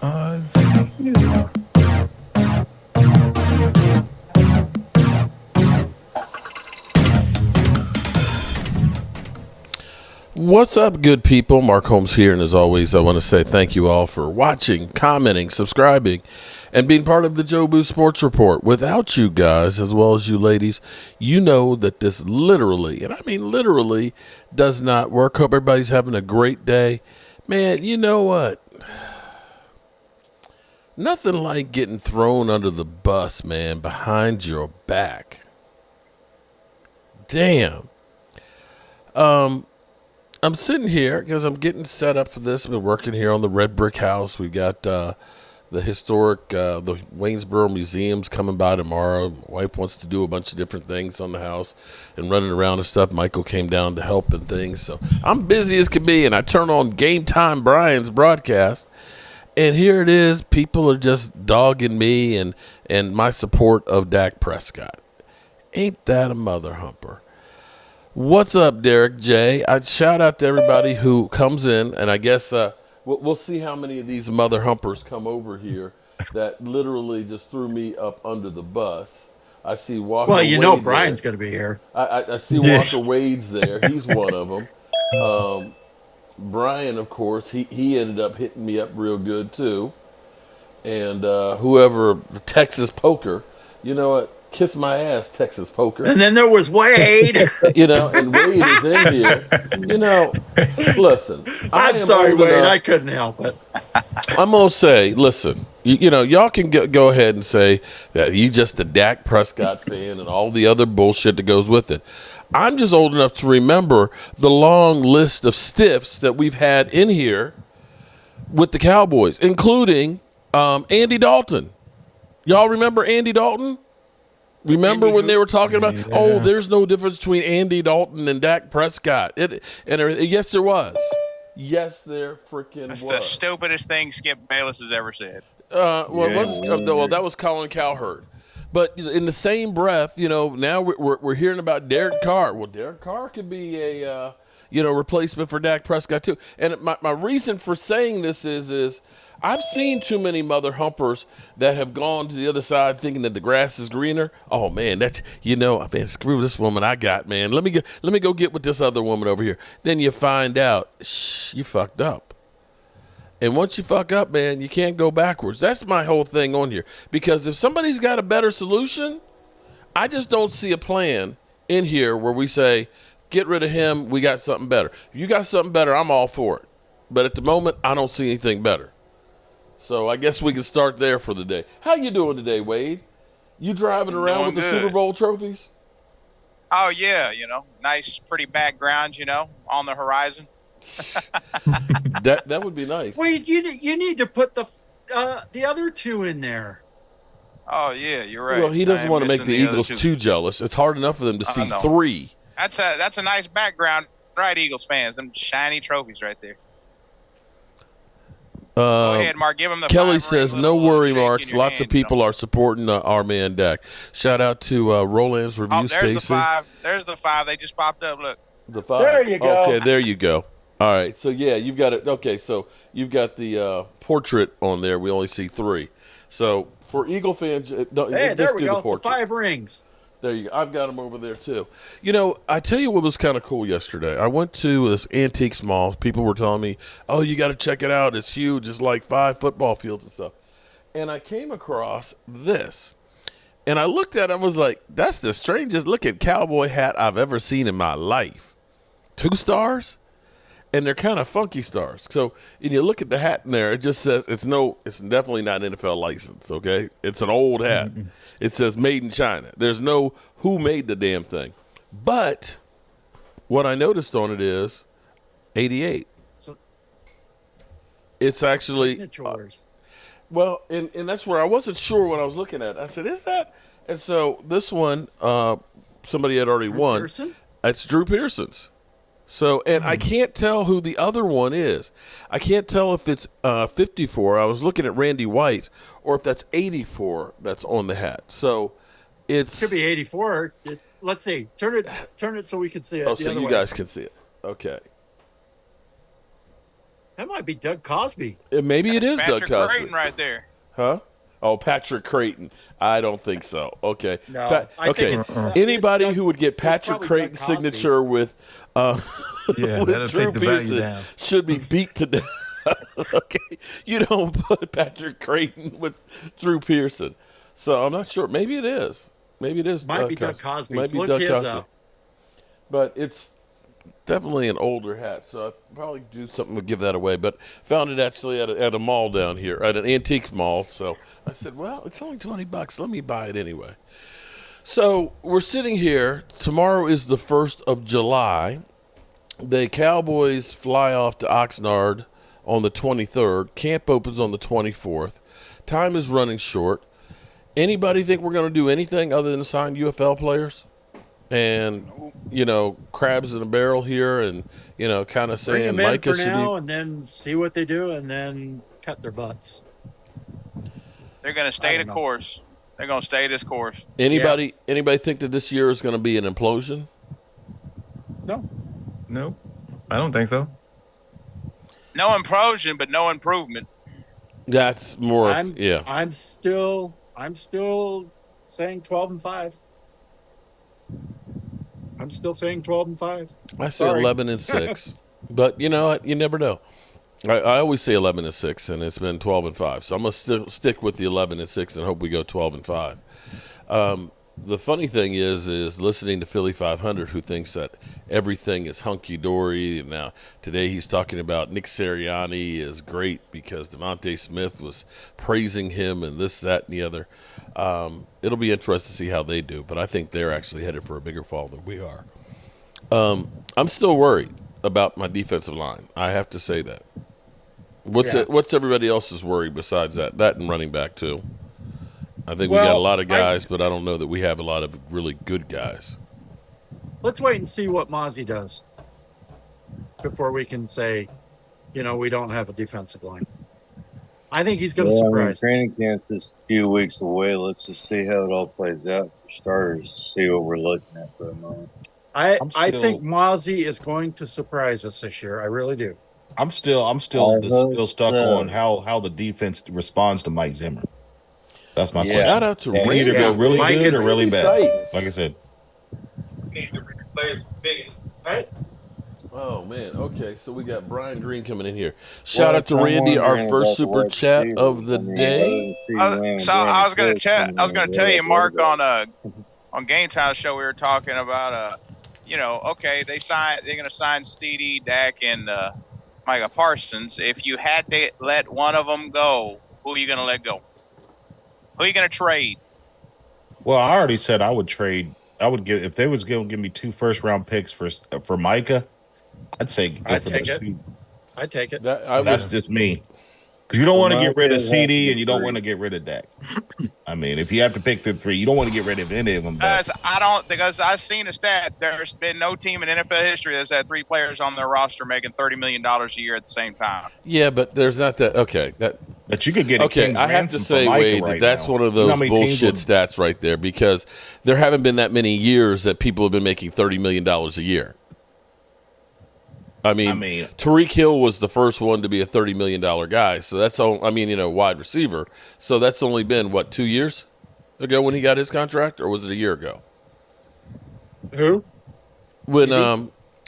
you. What's up, good people? Mark Holmes here, and as always, I want to say thank you all for watching, commenting, subscribing, and being part of the Joe Boo Sports Report. Without you guys, as well as you ladies, you know that this literally, and I mean literally, does not work. Hope everybody's having a great day. Man, you know what? Nothing like getting thrown under the bus, man, behind your back. Damn. I'm sitting here because I'm getting set up for this. I've been working here on the red brick house. We got the historic, the Waynesboro Museum's coming by tomorrow. My wife wants to do a bunch of different things on the house and running around and stuff. Michael came down to help and things. So I'm busy as can be, and I turn on Game Time Brian's broadcast, and here it is. People are just dogging me and my support of Dak Prescott. Ain't that a mother humper? What's up, Derek J? I'd shout out to everybody who comes in, and I guess we'll see how many of these mother humpers come over here that literally just threw me up under the bus. I see Walker. Well, you know Wade Brian's there. going to be here. I see Walker Wade's there. He's one of them. Brian, of course, he ended up hitting me up real good too. And whoever, Texas Poker, you know what? Kiss my ass, Texas Poker. And then there was Wade. You know, and Wade is in here. You know, listen. I'm sorry, Wade. I couldn't help it. I'm going to say, listen, you know, y'all can go ahead and say that you just a Dak Prescott fan and all the other bullshit that goes with it. I'm just old enough to remember the long list of stiffs that we've had in here with the Cowboys, including Andy Dalton. Y'all remember Andy Dalton? Remember when they were talking about, oh, there's no difference between Andy Dalton and Dak Prescott. Yes, there was. Yes, there freaking was. That's the stupidest thing Skip Bayless has ever said. Well, that was Colin Cowherd. But in the same breath, you know, now we're hearing about Derek Carr. Well, Derek Carr could be a replacement for Dak Prescott too. And my reason for saying this is I've seen too many mother humpers that have gone to the other side thinking that the grass is greener. Oh man, man, screw this woman I got, man. Let me go get with this other woman over here. Then you find out, you fucked up. And once you fuck up, man, you can't go backwards. That's my whole thing on here. Because if somebody's got a better solution, I just don't see a plan in here where we say, get rid of him, we got something better. If you got something better, I'm all for it. But at the moment, I don't see anything better. So I guess we can start there for the day. How you doing today, Wade? You driving around with the Super Bowl trophies? Oh, yeah, nice, pretty background, on the horizon. That would be nice. Wait, you need to put the other two in there. Oh, yeah, you're right. Well, he doesn't want to make the Eagles too jealous. It's hard enough for them to see three. That's a nice background, right, Eagles fans? Them shiny trophies right there. Go ahead, Mark. Give him the Kelly says, no worry, Mark. Lots of people are supporting our man Dak. Shout out to Roland's Review, Stacy. There's the five. They just popped up. Look. The five. There you go. Okay, there you go. All right. So, yeah, you've got it. Okay, so you've got the portrait on there. We only see three. So, for Eagle fans, there we go. The 5 rings. There you go. I've got them over there, too. You know, I tell you what was kind of cool yesterday. I went to this antiques mall. People were telling me, oh, you got to check it out. It's huge. It's like 5 football fields and stuff. And I came across this. And I looked at it. I was like, that's the strangest looking cowboy hat I've ever seen in my life. 2 stars? And they're kind of funky stars. So, and you look at the hat in there, it just says, it's definitely not an NFL license, okay? It's an old hat. Mm-hmm. It says made in China. There's no who made the damn thing. But what I noticed on it is 88. So it's actually well, and that's where I wasn't sure what I was looking at. I said, is that? And so this one, somebody had already won. Pearson? It's Drew Pearson's. So, and I can't tell who the other one is. I can't tell if it's 54. I was looking at Randy White's, or if that's 84 that's on the hat. So, it could be 84. Let's see. Turn it so we can see it. Oh, so you guys can see it. Okay. That might be Doug Cosby. Maybe it is Doug Patrick Cosby. Creighton right there. Huh? Oh, Patrick Creighton. I don't think so. Okay. No, I think it's anybody Doug, who would get Patrick Creighton's signature with Yeah, with that'll Drew take the value Pearson down. should be beat to death. Okay. You don't put Patrick Creighton with Drew Pearson. So I'm not sure. Maybe it is. Maybe it is. Might be Doug Cosby. Might be Look Doug his Cosby. up. But it's definitely an older hat, so I'd probably do something to give that away. But found it actually at a mall down here, at an antique mall. So I said, well, it's only $20. Let me buy it anyway. So we're sitting here. Tomorrow is the 1st of July. The Cowboys fly off to Oxnard on the 23rd. Camp opens on the 24th. Time is running short. Anybody think we're going to do anything other than sign UFL players? And, crabs in a barrel here and, kind of Bring saying them in Micah for should now, be. and then see what they do, and then cut their butts. They're going to stay the course. They're going to stay this course. Anybody think that this year is going to be an implosion? No. Nope. I don't think so. No implosion, but no improvement. That's more I'm still saying 12-5. I'm still saying 12-5. I say 11-6. But you know what? You never know. I always say 11-6, and it's been 12-5. So I'm gonna stick with the 11-6 and hope we go 12-5. The funny thing is listening to Philly 500, who thinks that everything is hunky dory. Now today he's talking about Nick Sirianni is great because Devontae Smith was praising him and this, that, and the other. It'll be interesting to see how they do, but I think they're actually headed for a bigger fall than we are. I'm still worried about my defensive line. I have to say that. What's everybody else's worry besides that? That and running back too. I think we got a lot of guys, but I don't know that we have a lot of really good guys. Let's wait and see what Mozzie does before we can say, we don't have a defensive line. I think he's going to surprise us. Training camp's just a few weeks away. Let's just see how it all plays out for starters. See what we're looking at for the moment. I think Mozzie is going to surprise us this year. I really do. I'm still stuck on how the defense responds to Mike Zimmer. That's my question. Shout out to It can either go really Mike good is or really bad. Sights. Like I said. Oh man, okay, so we got Brian Green coming in here. Shout out to Randy, our first super chat of the day. So I was gonna tell you, Mark, on Game Time show we were talking about okay, they're gonna sign Steedy, Dak, and Micah Parsons. If you had to let one of them go, who are you gonna let go? Who are you gonna trade? Well, I already said I would trade. I would give if they was going to give me 2 first-round picks for Micah. I'd say go I'd for take those it. 2. I take it. That's just me. Because you don't want to get rid of CD and you don't want to get rid of Dak. I mean, if you have to pick 3, you don't want to get rid of any of them. Because I've seen a stat. There's been no team in NFL history that's had 3 players on their roster making $30 million a year at the same time. Yeah, but there's not that. Okay, but you could get a King's I have to say, Wade, that's one of those bullshit stats right there because there haven't been that many years that people have been making $30 million a year. I mean, Tariq Hill was the first one to be a $30 million guy. So that's all. Wide receiver. So that's only been 2 years ago when he got his contract, or was it a year ago? Who? When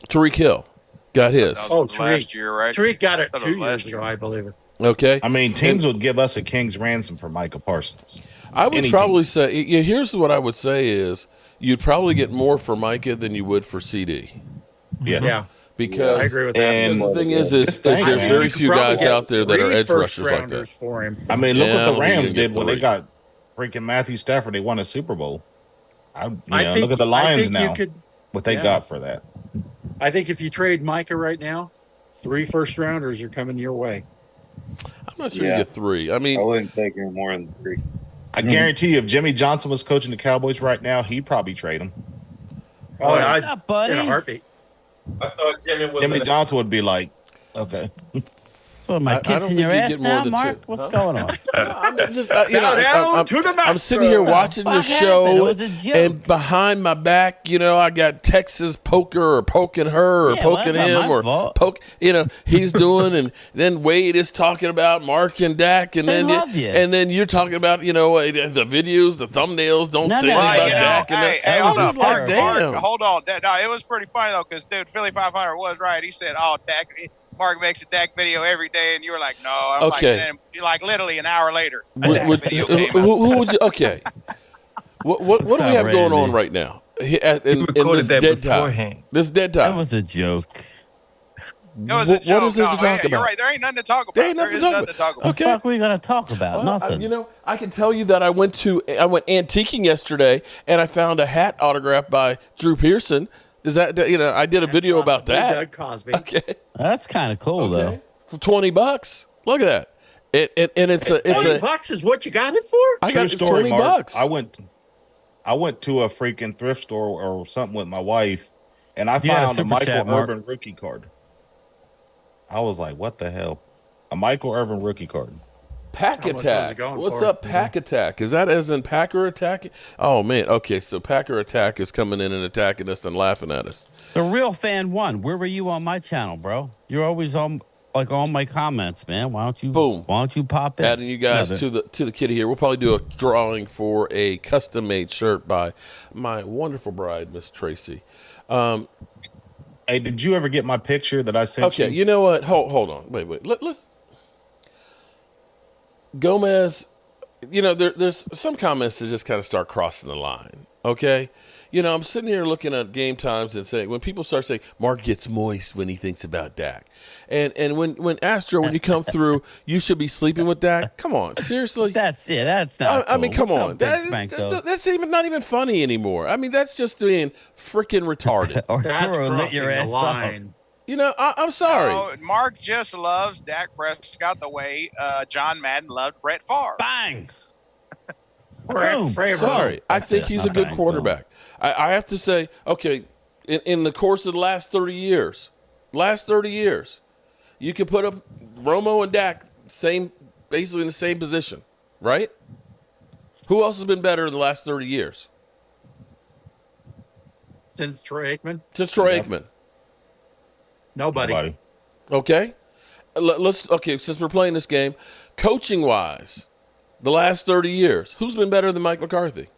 Tariq Hill got his. Tariq. Last year, right? Tariq got it 2 years ago, I believe it. Okay. I mean, teams would give us a king's ransom for Micah Parsons. I would probably say, here's what I would say is you'd probably get more for Micah than you would for CD. Yes. Yeah. Because I agree with that. And the thing is there's very few guys out there that are edge rushers like that. For him. I mean, look what the Rams did when they got freaking Matthew Stafford. They won a Super Bowl. Look at the Lions now. What they got for that. I think if you trade Micah right now, 3 first-rounders are coming your way. I'm not sure you get 3. I mean, I wouldn't take any more than 3. I guarantee you, if Jimmy Johnson was coaching the Cowboys right now, he'd probably trade him. Oh, yeah, in a buddy. heartbeat. I thought Jimmy Johnson would be like, okay. So am I kissing your ass now, Mark? What's going on? I'm just, I'm sitting here watching your show, It was a joke. and behind my back, I got Texas poker or poking her or poking him or poke. He's doing, and then Wade is talking about Mark and Dak, and then you're talking about the videos, the thumbnails. Don't say anything about Dak. Hey, hold on, Mark. Damn. Hold on. No, it was pretty funny though, because dude, Philly 500 was right. He said, "Oh, Dak." Mark makes a Dak video every day, and you were like, "No." I'm like literally an hour later, video came out. Who would you? Okay. What do we have going on right now? In this dead time. This dead time. That was a joke. It was a joke. What is it to talk about? You're right. There ain't nothing to talk about. There ain't nothing to talk about. What the fuck are we gonna talk about? Nothing. I can tell you that I went antiquing yesterday, and I found a hat autographed by Drew Pearson. Is that I did a video about that. Doug Cosby. Okay, that's kind of cool though. For $20. Look at that. And it's $20 is what you got it for? I got $20. I went to a freaking thrift store or something with my wife, and I found a Michael Irvin rookie card. I was like, "What the hell?" A Michael Irvin rookie card. Pack Attack. What's up, Pack Attack? Is that as in Packer Attack? Oh, man. Okay, so Packer Attack is coming in and attacking us and laughing at us. The real fan won. Where were you on my channel, bro? You're always on my comments, man. Why don't you? Boom. Why don't you pop in? Adding you guys to the kitty here. We'll probably do a drawing for a custom made shirt by my wonderful bride, Miss Tracy. Hey, did you ever get my picture that I sent you? Okay, you know what? Hold on. Wait. Let's. Gomez, there's some comments that just kind of start crossing the line, okay? I'm sitting here looking at game times and saying, when people start saying, Mark gets moist when he thinks about Dak. And when Astro, when you come through, you should be sleeping with Dak. Come on, seriously? That's not I mean, come on. That's not even funny anymore. I mean, that's just being freaking retarded. Arturo lit your ass line. I'm sorry. No, Mark just loves Dak Prescott the way John Madden loved Brett Favre. Bang! Sorry. I think he's a good quarterback. I have to say, okay, in the course of the last 30 years, you could put up Romo and Dak basically in the same position, right? Who else has been better in the last 30 years? Since Troy Aikman? Aikman. Nobody. Okay. Since we're playing this game, coaching wise, the last 30 years, who's been better than Mike McCarthy?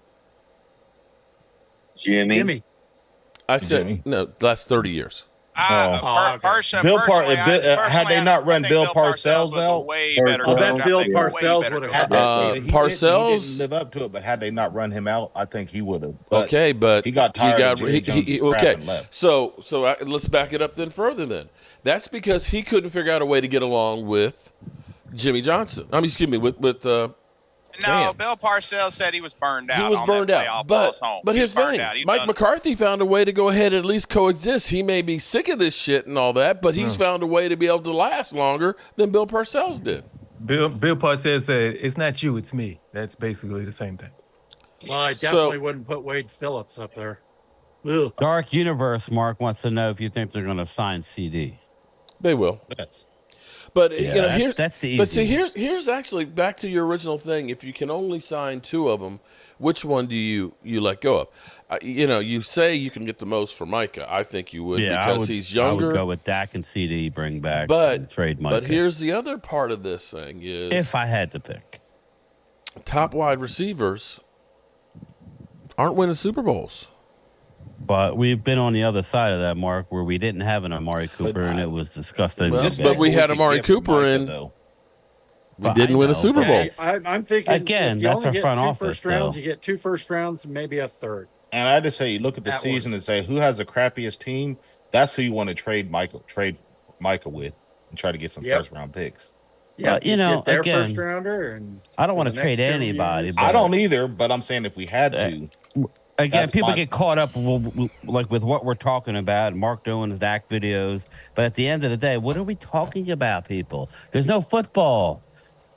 Jimmy. I said Jimmy. No, last 30 years. Bill had they not run Bill Parcells out? I bet Bill Parcells would have had Parcells he didn't live up to it, but had they not run him out, I think he would have. Okay, but he got tired. Okay, so let's back it up then further. Then that's because he couldn't figure out a way to get along with Jimmy Johnson. Excuse me, with No, Bill Parcells said he was burned out. He was burned out. But here's the thing. Mike McCarthy found a way to go ahead and at least coexist. He may be sick of this shit and all that, but he's found a way to be able to last longer than Bill Parcells did. Bill Parcells said, "It's not you, it's me." That's basically the same thing. Well, I definitely wouldn't put Wade Phillips up there. Ugh. Dark Universe Mark wants to know if you think they're going to sign CD. They will. Yes. But that's the easy. But see, here's actually back to your original thing. If you can only sign two of them, which one do you let go of? You say you can get the most for Micah. I think you would because he's younger. I would go with Dak and CD, bring back, but trade Micah. But here's the other part of this thing is, if I had to pick, top wide receivers aren't winning Super Bowls. But we've been on the other side of that, Mark, where we didn't have an Amari Cooper, and it was disgusting. But we had Amari Cooper, and we didn't win a Super Bowl. I'm thinking, again, that's our front office. You get 2 first rounds and maybe a third. And I just say, you look at the season and say, who has the crappiest team? That's who you want to trade Micah with, and try to get some first round picks. Yeah, get their again, first rounder, and I don't want to trade anybody. I don't either, but I'm saying if we had to. Again, people get caught up with what we're talking about, Mark doing his Dak videos. But at the end of the day, what are we talking about, people? There's no football.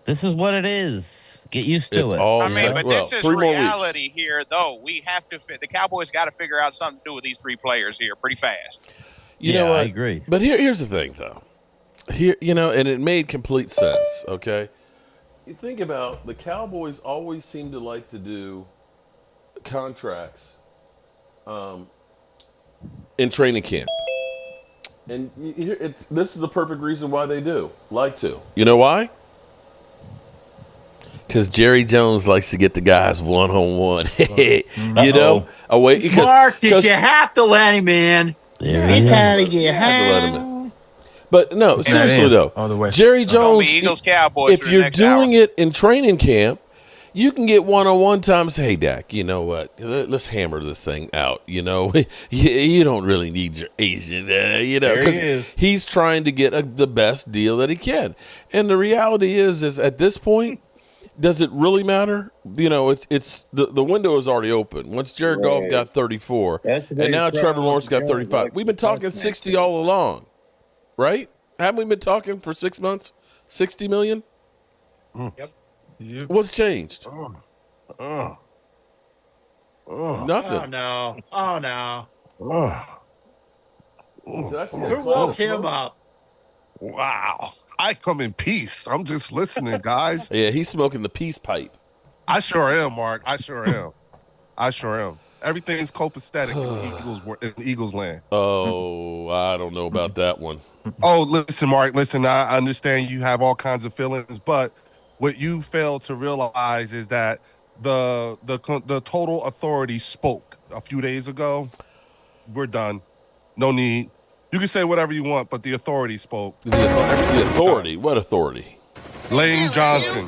This is what it is. Get used to it. This is reality here, though. We have to. The Cowboys got to figure out something to do with these 3 players here pretty fast. You know what? I agree. But here's the thing, though. here, and it made complete sense. Okay, you think about the Cowboys always seem to like to do contracts in training camp, and this is the perfect reason why they do like to. You know why? Because Jerry Jones likes to get the guys one-on-one. Away. Mark, did you have to let him in? Yeah, trying to get But no, seriously though, all the way. Jerry It's gonna be Jones. Eagles Cowboys If for the you're next doing hour. it in training camp, you can get one-on-one times. Hey, Dak, you know what? Let's hammer this thing out. You don't really need your agent. There he is. He's trying to get the best deal that he can. And the reality is at this point, does it really matter? It's the window is already open. Once Jared Goff got 34, and now Trevor Lawrence got 35. We've been talking 60 all along, right? Haven't we been talking for 6 months? 60 million? Yep. What's changed? Oh, Nothing. Oh no. Did I see that Who woke him up? Wow. I come in peace. I'm just listening, guys. Yeah, he's smoking the peace pipe. I sure am, Mark. I sure am. Everything's copacetic in Eagles land. Oh, I don't know about that one. Oh, listen, Mark. Listen, I understand you have all kinds of feelings, but what you fail to realize is that the total authority spoke a few days ago. We're done. No need. You can say whatever you want, but the authority spoke. The authority? What authority? Lane Johnson.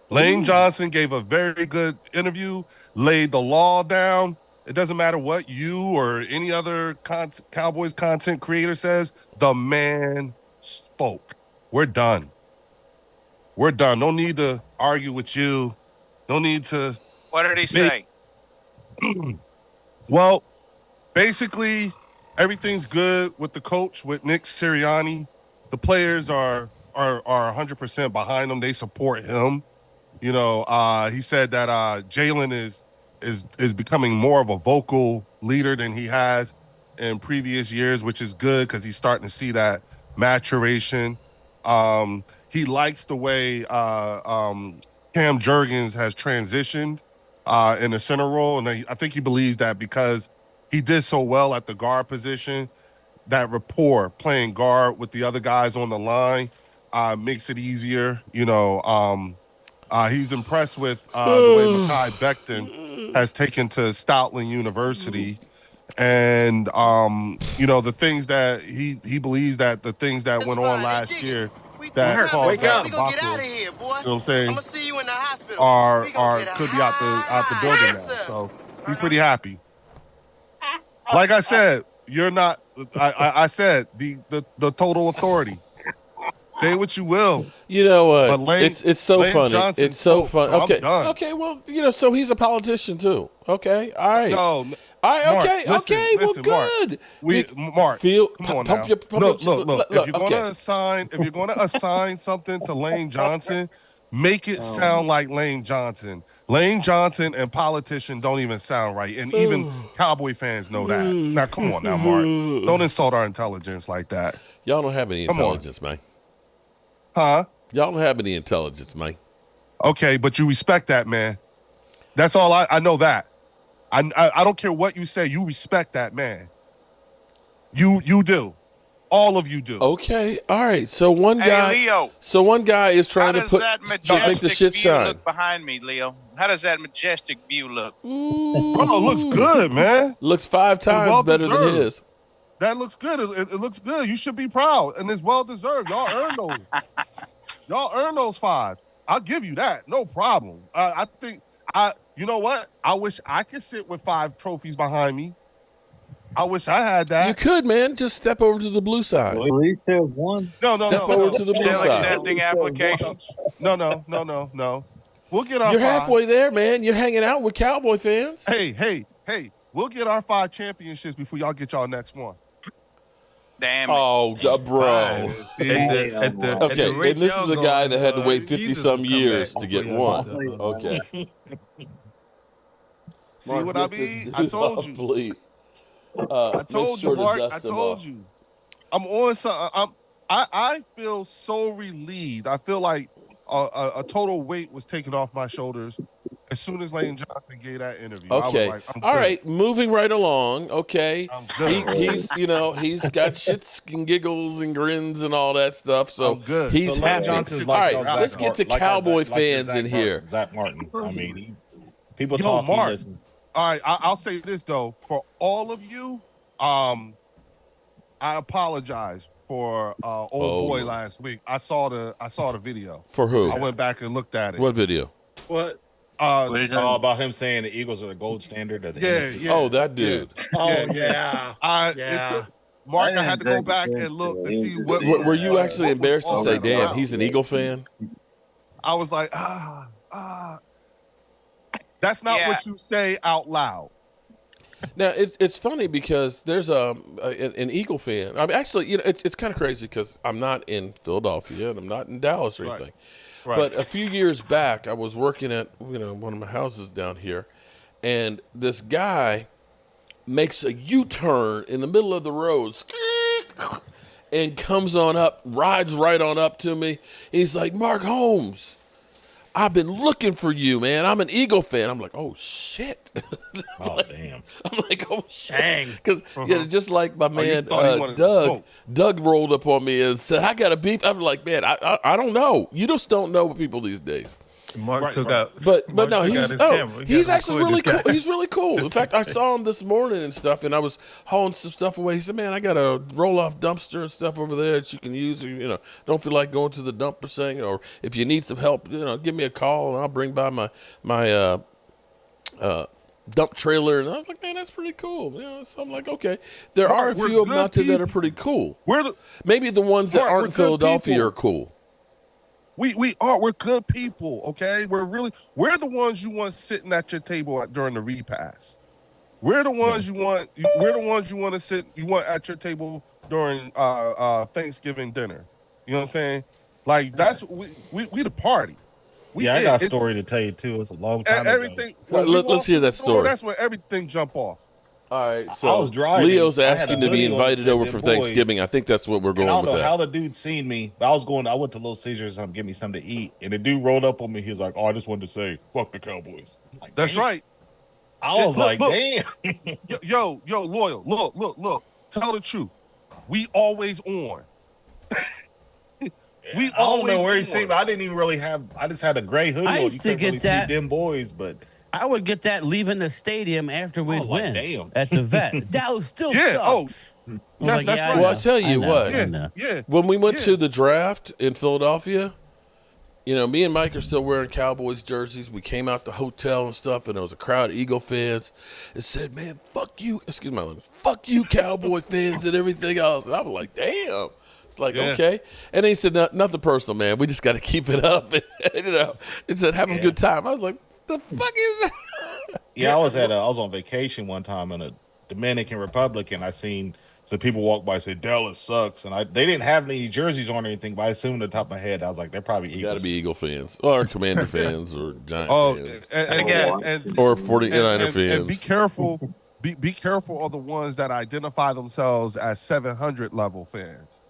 Lane Johnson gave a very good interview, laid the law down. It doesn't matter what you or any other Cowboys content creator says. The man spoke. We're done. We're done. No need to argue with you. No need to. What did he say? Well, basically, everything's good with the coach, with Nick Sirianni. The players are 100% behind him. They support him. He said that Jalen is becoming more of a vocal leader than he has in previous years, which is good because he's starting to see that maturation. He likes the way Cam Jurgens has transitioned in the center role, and I think he believes that because he did so well at the guard position, that rapport playing guard with the other guys on the line makes it easier. He's impressed with the way Mekhi Becton has taken to Stoutland University. And, the things that he believes that the things that went on last year that caused that debacle, you know what I'm saying, could be out the building now. So he's pretty happy. Like I said, you're not. I said the total authority. Say what you will. You know what? But Lane, it's so Lane funny. Johnson It's so spoke, funny. so Okay. I'm done. Okay. Well, so he's a politician too. Okay. All right. No. All right. Mark, okay. listen, okay. listen, Well, Mark. good. Mark. Come on now. Look. If you're gonna assign something to Lane Johnson, make it sound like Lane Johnson. Lane Johnson and politician don't even sound right, and even Cowboy fans know that. Now, come on now, Mark. Don't insult our intelligence like that. Y'all don't have any intelligence, man. Huh? Y'all don't have any intelligence, man. Okay, but you respect that, man. That's all I know that. I don't care what you say. You respect that man. You do. All of you do. Okay. All right. So one guy. Hey, Leo. So one guy is trying to How does that make majestic the shit view shine. look behind me, Leo? How does that majestic view look? Oh, it looks good, man. Looks 5 times better than his. That looks good. It looks good. You should be proud, and it's well deserved. Y'all earned those. Y'all earned those 5. I'll give you that. No problem. I think you know what? I wish I could sit with 5 trophies behind me. I wish I had that. You could, man. Just step over to the blue side. Well, at least have one. No. Step over to the blue Still side. accepting applications? No. We'll get our You're 5. halfway there, man. You're hanging out with Cowboy fans. Hey. We'll get our 5 championships before y'all get y'all next one. Damn it. Oh, bro. See? Okay, and this is a guy that had to wait 50-some years to get one. Okay. See what I mean? I told you. Please. I told you, Mark. I told you. I'm on something. I feel so relieved. I feel like a total weight was taken off my shoulders as soon as Lane Johnson gave that interview. I was Okay. like, I'm All good. right. Moving right along. Okay. I'm good. He's he's got shits and giggles and grins and all that stuff. So I'm good. he's So Lane happy. Johnson's All like right. Zach Let's get to Martin, Cowboy like fans Zach in here. Martin, Zach Martin. I mean, people Yo, talk, Mark. he listens. All right, I'll say this though, for all of you, I apologize for old boy last week. I saw the video. For who? I went back and looked at it. What video? What? About him saying the Eagles are the gold standard of the NFC. Oh, that dude. Yeah. Mark, I had to go back and look to see what. Were you actually embarrassed to say, "Damn, about. he's an Eagle fan"? I was like, that's not what you say out loud. Now it's funny because there's an Eagle fan. I mean, actually, it's kind of crazy because I'm not in Philadelphia and I'm not in Dallas or anything. Right. But a few years back, I was working at one of my houses down here, and this guy makes a U-turn in the middle of the road and comes on up, rides right on up to me. He's like, "Mark Holmes, I've been looking for you, man. I'm an Eagle fan." I'm like, "Oh shit!" Damn. I'm like, "Oh shit!" Dang. Because just like my man thought he Doug rolled up on me and said, "I got a beef." I'm like, "Man, I don't know. You just don't know people these days." Mark took out, but Mark no, took out his camera. he's actually really cool. He's really cool. Just In fact, I saw him this morning and stuff, and I was hauling some stuff away. He said, "Man, I got a roll-off dumpster and stuff over there that you can use. Don't feel like going to the dump or saying, or if you need some help, give me a call and I'll bring by my dump trailer." And I was like, "Man, that's pretty cool." So I'm like, okay, there Mark, are a we're few of them good out there that are people. pretty cool. Maybe the ones that Mark, aren't we're in good Philadelphia people. are cool. We're good people, okay? We're the ones you want sitting at your table during the repast. We're the ones you want to sit at your table during Thanksgiving dinner. You know what I'm saying? Like that's we the party. I got a story to tell you too. It's a long time everything. ago. Let's hear that story. That's when everything jump off. All right, so I was driving. Leo's I had asking a to be hoodie on invited that over said for "Them Boys." Thanksgiving. I think that's what we're going And I don't with know that. how the dude seen me, but I went to Little Caesars and give me something to eat. And the dude rolled up on me. He was like, "Oh, I just wanted to say, fuck the Cowboys." Like, That's right. I was like, "Damn." Yo, loyal. Look. Tell the truth. We always on. I don't know where he seen me. I didn't even really have. I just had a gray hoodie. I on. used You to couldn't get really that. see them boys, but I would get that leaving the stadium after we was like, win damn. at the vet. Dallas still Yeah, sucks. yeah, Like, that's I right. know, Well, I tell you know, what. I know. Yeah. When we went to the draft in Philadelphia, me and Mike are still wearing Cowboys jerseys. We came out the hotel and stuff, and there was a crowd of Eagle fans. It said, "Man, fuck you." Excuse my language. "Fuck you, Cowboy fans," and everything else. And I was like, "Damn." It's like, okay. And then he said, "Nothing personal, man. We just got to keep it up." It said, "Have a good time." I was like, "The fuck is that?" I was on vacation one time in a Dominican Republic, and I seen some people walk by and say Dallas sucks, and they didn't have any jerseys on or anything, but I assumed at the top of my head I was like, they're probably Eagles. Got to be Eagle fans or Commander fans or Giant fans or 49er fans. And be careful. Be careful of the ones that identify themselves as 700 level fans.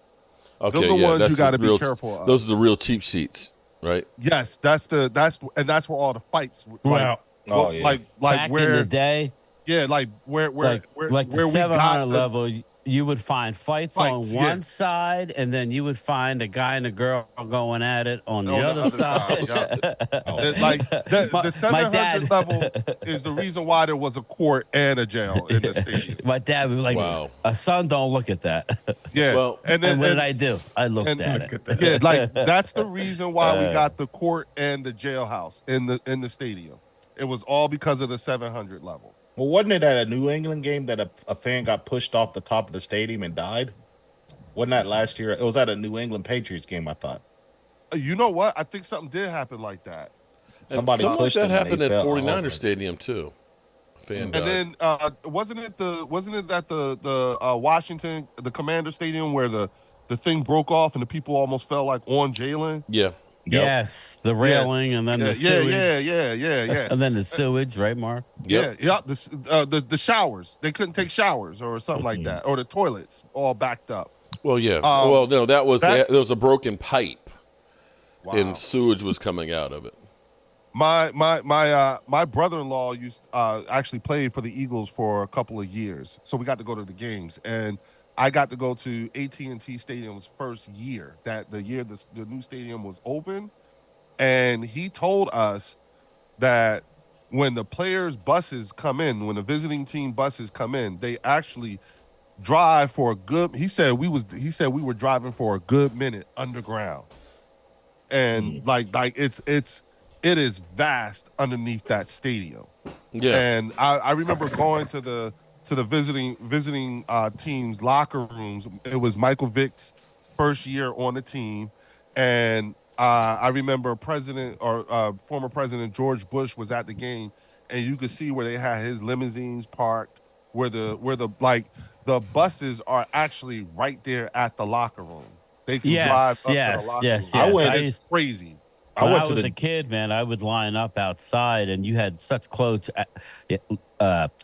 Okay, Those are the ones that's you got to the real- be careful of. Those are the real cheap seats, right? Yes, that's where all the fights. Wow. Like Back where in the day, like where like where the we 700 got level, you would find fights on yeah. one side, and then you would find a guy and a girl going at it on the other side. Like the 700 dad- level is the reason why there was a court and a jail in the stadium. My dad was like, Wow. son, don't look at that." Yeah. Well, and And what did I do? I looked at it. Yeah, like that's the reason why we got the court and the jailhouse in the stadium. It was all because of the 700 level. Well, wasn't it at a New England game that a fan got pushed off the top of the stadium and died? Wasn't that last year? It was at a New England Patriots game, I thought. You know what? I think something did happen like that. Somebody Something like pushed that him and happened they at fell. 49er Stadium too. A fan died. And then wasn't it at the Washington, the Commander Stadium, where the thing broke off and the people almost fell like on Jalen? Yeah. Yes, the railing, and then the sewage. Yeah. And then the sewage, right, Mark? Yep. Yeah. The showers. They couldn't take showers or something like that, or the toilets all backed up. Well, yeah. Well, no, there was a broken pipe, and sewage was coming out of it. My brother-in-law actually played for the Eagles for a couple of years, so we got to go to the games, and I got to go to AT&T Stadium's first year. The year the new stadium was open, and he told us that when the players' buses come in, when the visiting team buses come in, they actually drive for a good. He said we were driving for a good minute underground, and it is vast underneath that stadium. Yeah, and I remember going to the visiting team's locker rooms. It was Michael Vick's first year on the team, and I remember former President George Bush was at the game, and you could see where they had his limousines parked, where the buses are actually right there at the locker room. They can drive up to the locker room. It's crazy. When I was a kid, man, I would line up outside, and you had such close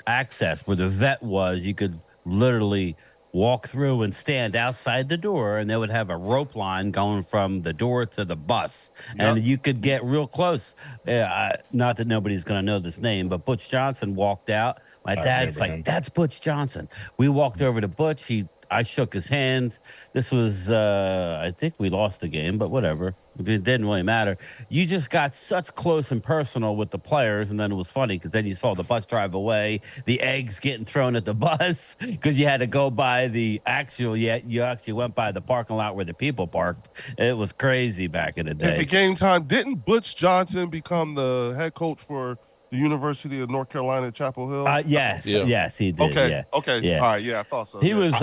access where the vet was. You could literally walk through and stand outside the door, and they would have a rope line going from the door to the bus, and you could get real close. Not that nobody's going to know this name, but Butch Johnson walked out. My dad's like, "That's Butch Johnson." We walked over to Butch. I shook his hand. This was, I think we lost the game, but whatever. It didn't really matter. You just got such close and personal with the players, and then it was funny because then you saw the bus drive away, the eggs getting thrown at the bus because you had to go by you actually went by the parking lot where the people parked. It was crazy back in the day. At game time, didn't Butch Johnson become the head coach for the University of North Carolina at Chapel Hill? Yes, he did. Okay, All right, I thought so. He was.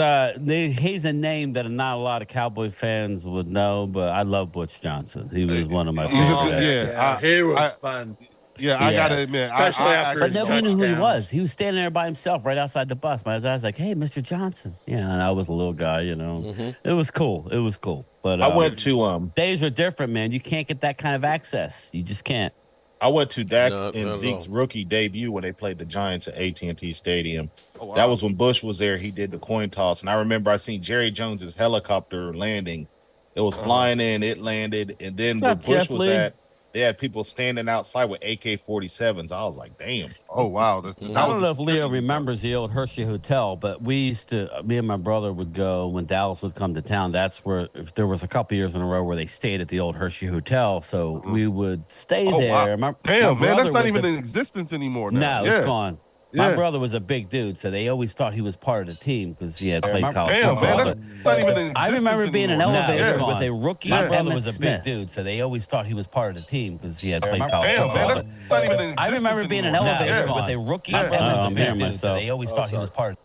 He's a name that not a lot of Cowboy fans would know, but I love Butch Johnson. He was one of my favorite. He was fun. I gotta admit, especially after but his nobody knew who he touchdowns. was. He was standing there by himself right outside the bus. My dad's like, "Hey, Mr. Johnson," and I was a little guy, It was cool. It was cool. But I went to days are different, man. You can't get that kind of access. You just can't. I went to Dax and Zeke's rookie debut when they played the Giants at AT&T Stadium. Oh, wow. That was when Bush was there. He did the coin toss, and I remember I seen Jerry Jones's helicopter landing. It was flying in, it landed, and then where Bush was at, they had people standing outside with AK-47s. I was like, damn. Oh, wow. I don't know if Leo remembers the old Hershey Hotel, but me and my brother would go when Dallas would come to town. That's where, if there was a couple years in a row where they stayed at the old Hershey Hotel. So we would stay there. Wow. Damn, man, that's not even in existence anymore now. No, it's gone. My brother was a big dude, so they always thought he was part of the team because he had played college football. Man, that's not even in existence I remember being an elevator with a rookie. My brother was a big dude, so they always thought he was part of the team because he had played college football. Man, that's not even in existence I remember being an elevator with a rookie. I'm hearing myself. They always thought he was part of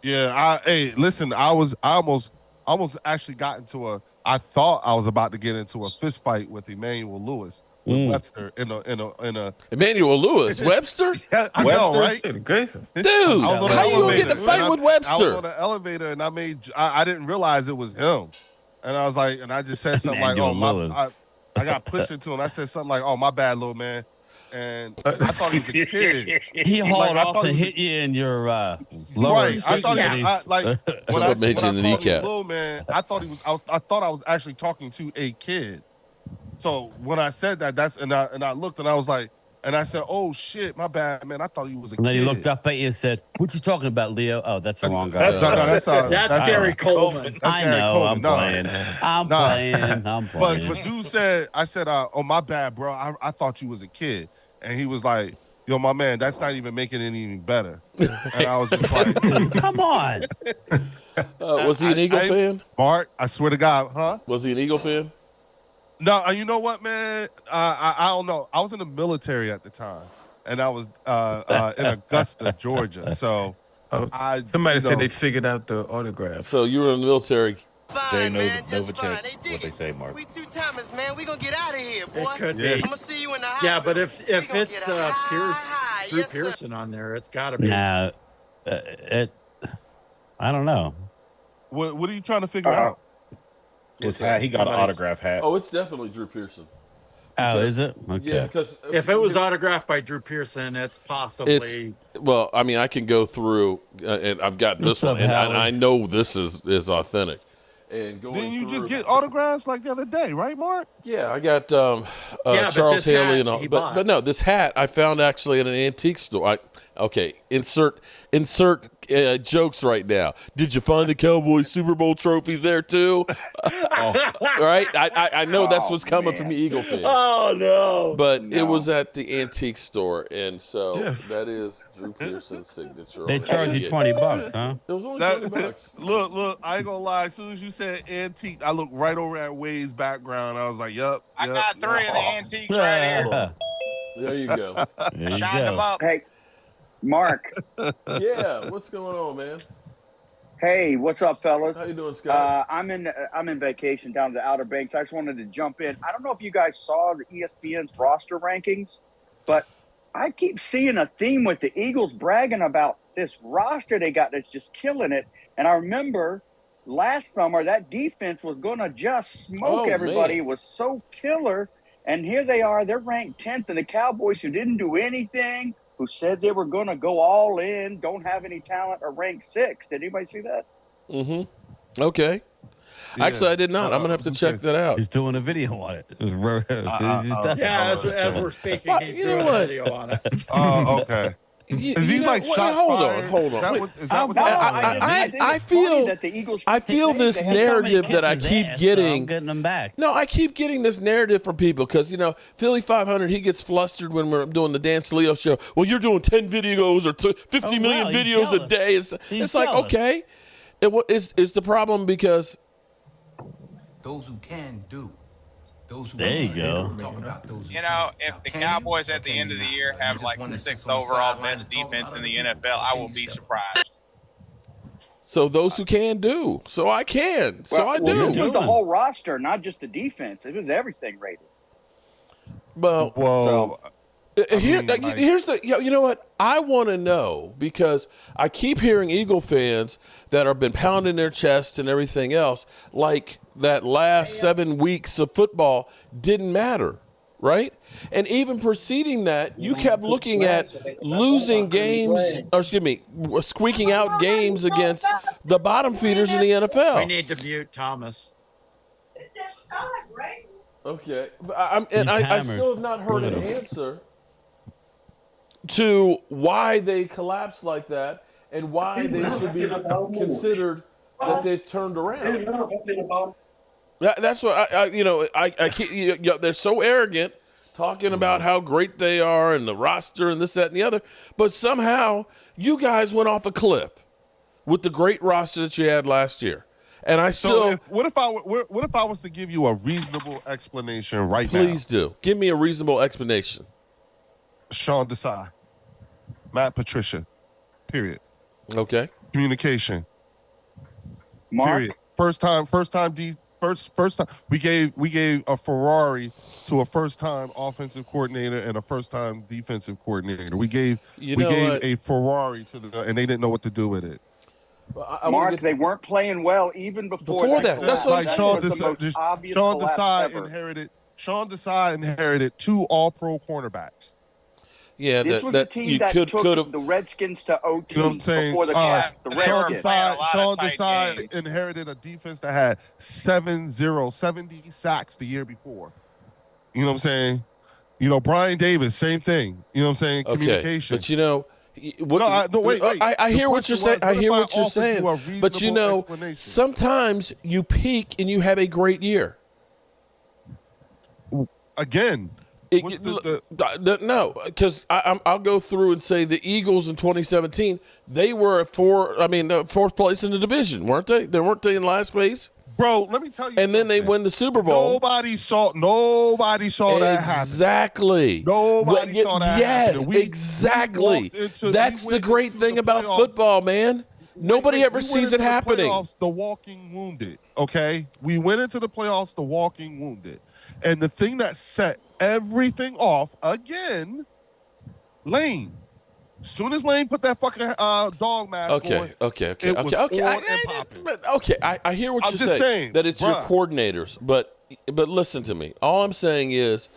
hey, listen, I almost actually got into I thought I was about to get into a fist fight with Emmanuel Lewis. Webster in a Emmanuel Lewis, Webster? Yeah, I know, right? Dude, how you gonna get in a fight with Webster? I was on the elevator and I didn't realize it was him. And I was like, and I just said something like, I got pushed into him. I said something like, "Oh, my bad, little man." And I thought he was a kid. He hauled off and hit you in your lower I thought when I made you in the kneecap. Little man, I thought I was actually talking to a kid. So when I said that, and I looked and I was like, and I said, "Oh shit, my bad, man. I thought he was a kid." And then he looked up at you and said, "What you talking about, Leo?" Oh, that's the wrong guy. That's Gary Coleman. I know. I'm playing. I'm playing. But dude said, I said, "Oh, my bad, bro. I thought you was a kid," and he was like, "Yo, my man, that's not even making it any better." And I was just like, "Come on." Was he an Eagle fan? Bart, I swear to God, huh? Was he an Eagle fan? No, you know what, man? I don't know. I was in the military at the time, and I was in Augusta, Georgia. So somebody said they figured out the autograph. So you were in the military. Jay Novacek, what they say, Mark. We two-timers, man. We gonna get out of here, boy. It could be. I'm gonna see you in the house. Yeah, but if it's Drew Pearson on there, it's got to be. Nah, I don't know. What are you trying to figure out? His hat. He got an autograph hat. Oh, it's definitely Drew Pearson. Oh, is it? Okay. Yeah, because If it was autographed by Drew Pearson, it's possibly. Well, I mean, I can go through, and I've got this What's up, one, and Howard? I know this is authentic. And going Didn't you through, just get autographs like the other day, right, Mark? Yeah, I got but Charles this Haley hat and all, he but bought. no, this hat I found actually in an antique store. Okay, insert jokes right now. Did you find the Cowboys Super Bowl trophies there too? Right, I know that's what's coming from the Eagle fan. Oh no! But it was at the antique store, and so Jeff. that is Drew Pearson's signature. They on it. charge you $20, huh? It was only That, $20. look, I ain't gonna lie. As soon as you said antique, I looked right over at Wade's background. I was like, "Yup." I got 3 of the antiques right here. There you go. There you Shined them go. up. Hey, Mark. Yeah, what's going on, man? Hey, what's up, fellas? How you doing, Scott? I'm in vacation down to the Outer Banks. I just wanted to jump in. I don't know if you guys saw the ESPN's roster rankings, but I keep seeing a theme with the Eagles bragging about this roster they got that's just killing it. And I remember last summer that defense was going to just smoke everybody. Man. It was so killer. And here they are. They're ranked 10th, and the Cowboys, who didn't do anything, who said they were going to go all in, don't have any talent, are ranked 6th. Did anybody see that? Mm-hmm. Okay. Yeah. Actually, I did not. I'm going to have to check that out. He's doing a video on it. As soon as he's done. Yeah, as we're speaking, Well, he's you know doing a what? video on it. Oh, okay. Is he like shot hold fired? on, hold on. Is that Wait, what, is that what No, that I think I it's funny feel- that the Eagles I feel think this they had narrative that I Kiss his keep ass, so getting. I'm getting them back. No, I keep getting this narrative from people because, Philly 500, he gets flustered when we're doing the Dan Leo show. Well, you're doing 10 videos or 50 million wow, he's videos a jealous. day. It's like, jealous. okay. Is the problem because Those who can do. Those who There you go. You know, if the Cowboys at the end of the year have like the 6th overall best defense in the NFL, I will be surprised. so those who can do. So I can. So I do. It was the whole roster, not just the defense. It was everything rated. Well, Whoa. here's the you know what I want to know, because I keep hearing Eagle fans that have been pounding their chest and everything else like that last 7 weeks of football didn't matter, right? And even preceding that, you kept looking at losing games, or excuse me, squeaking out games against the bottom feeders in the We NFL. need to mute Thomas. Okay, but He's I hammered. still have not heard Look an at him. answer to why they collapsed like that and why they should be considered that they've turned around. That's what I keep. They're so arrogant, talking about how great they are and the roster and this, that, and the other, but somehow you guys went off a cliff with the great roster that you had last year. And I still. What if I was to give you a reasonable explanation right now? Please do. Give me a reasonable explanation. Sean Desai, Matt Patricia, period. Okay. Communication, Mark, period. First time. We gave a Ferrari to a first time offensive coordinator and a first time defensive coordinator. We gave a Ferrari to and they didn't know what to do with it. Mark, they weren't playing well even before that. That's what Like I'm Sean was the most obvious Sean collapse Desai ever. inherited 2 All-Pro cornerbacks. Yeah, This was a team that took the Redskins to OT You know what I'm saying? before the They were Redskins. playing a lot Sean of tight Desai games. inherited a defense that had 70 sacks the year before. You know what I'm saying? Brian Davis, same thing. You know what I'm saying? Okay, Communication. but wait. I hear what you're saying. I hear what you're saying. But sometimes you peak and you have a great year. Again, No, because I'll go through and say the Eagles in 2017, they were fourth place in the division, weren't they? Weren't they in last place? bro, let me tell you. And then they win the Super Bowl. Nobody saw that happen. Exactly. Nobody saw that Yes, happen. exactly. That's the great thing about football, man. Nobody ever sees it happening. Playoffs, the walking wounded. Okay, we went into the playoffs, the walking wounded, and the thing that set everything off again, Lane. As soon as Lane put that fucking dog mask on, Okay. it was on and popping. I hear what I'm you're just saying, that it's your bruh. coordinators, but listen to me. All I'm saying is,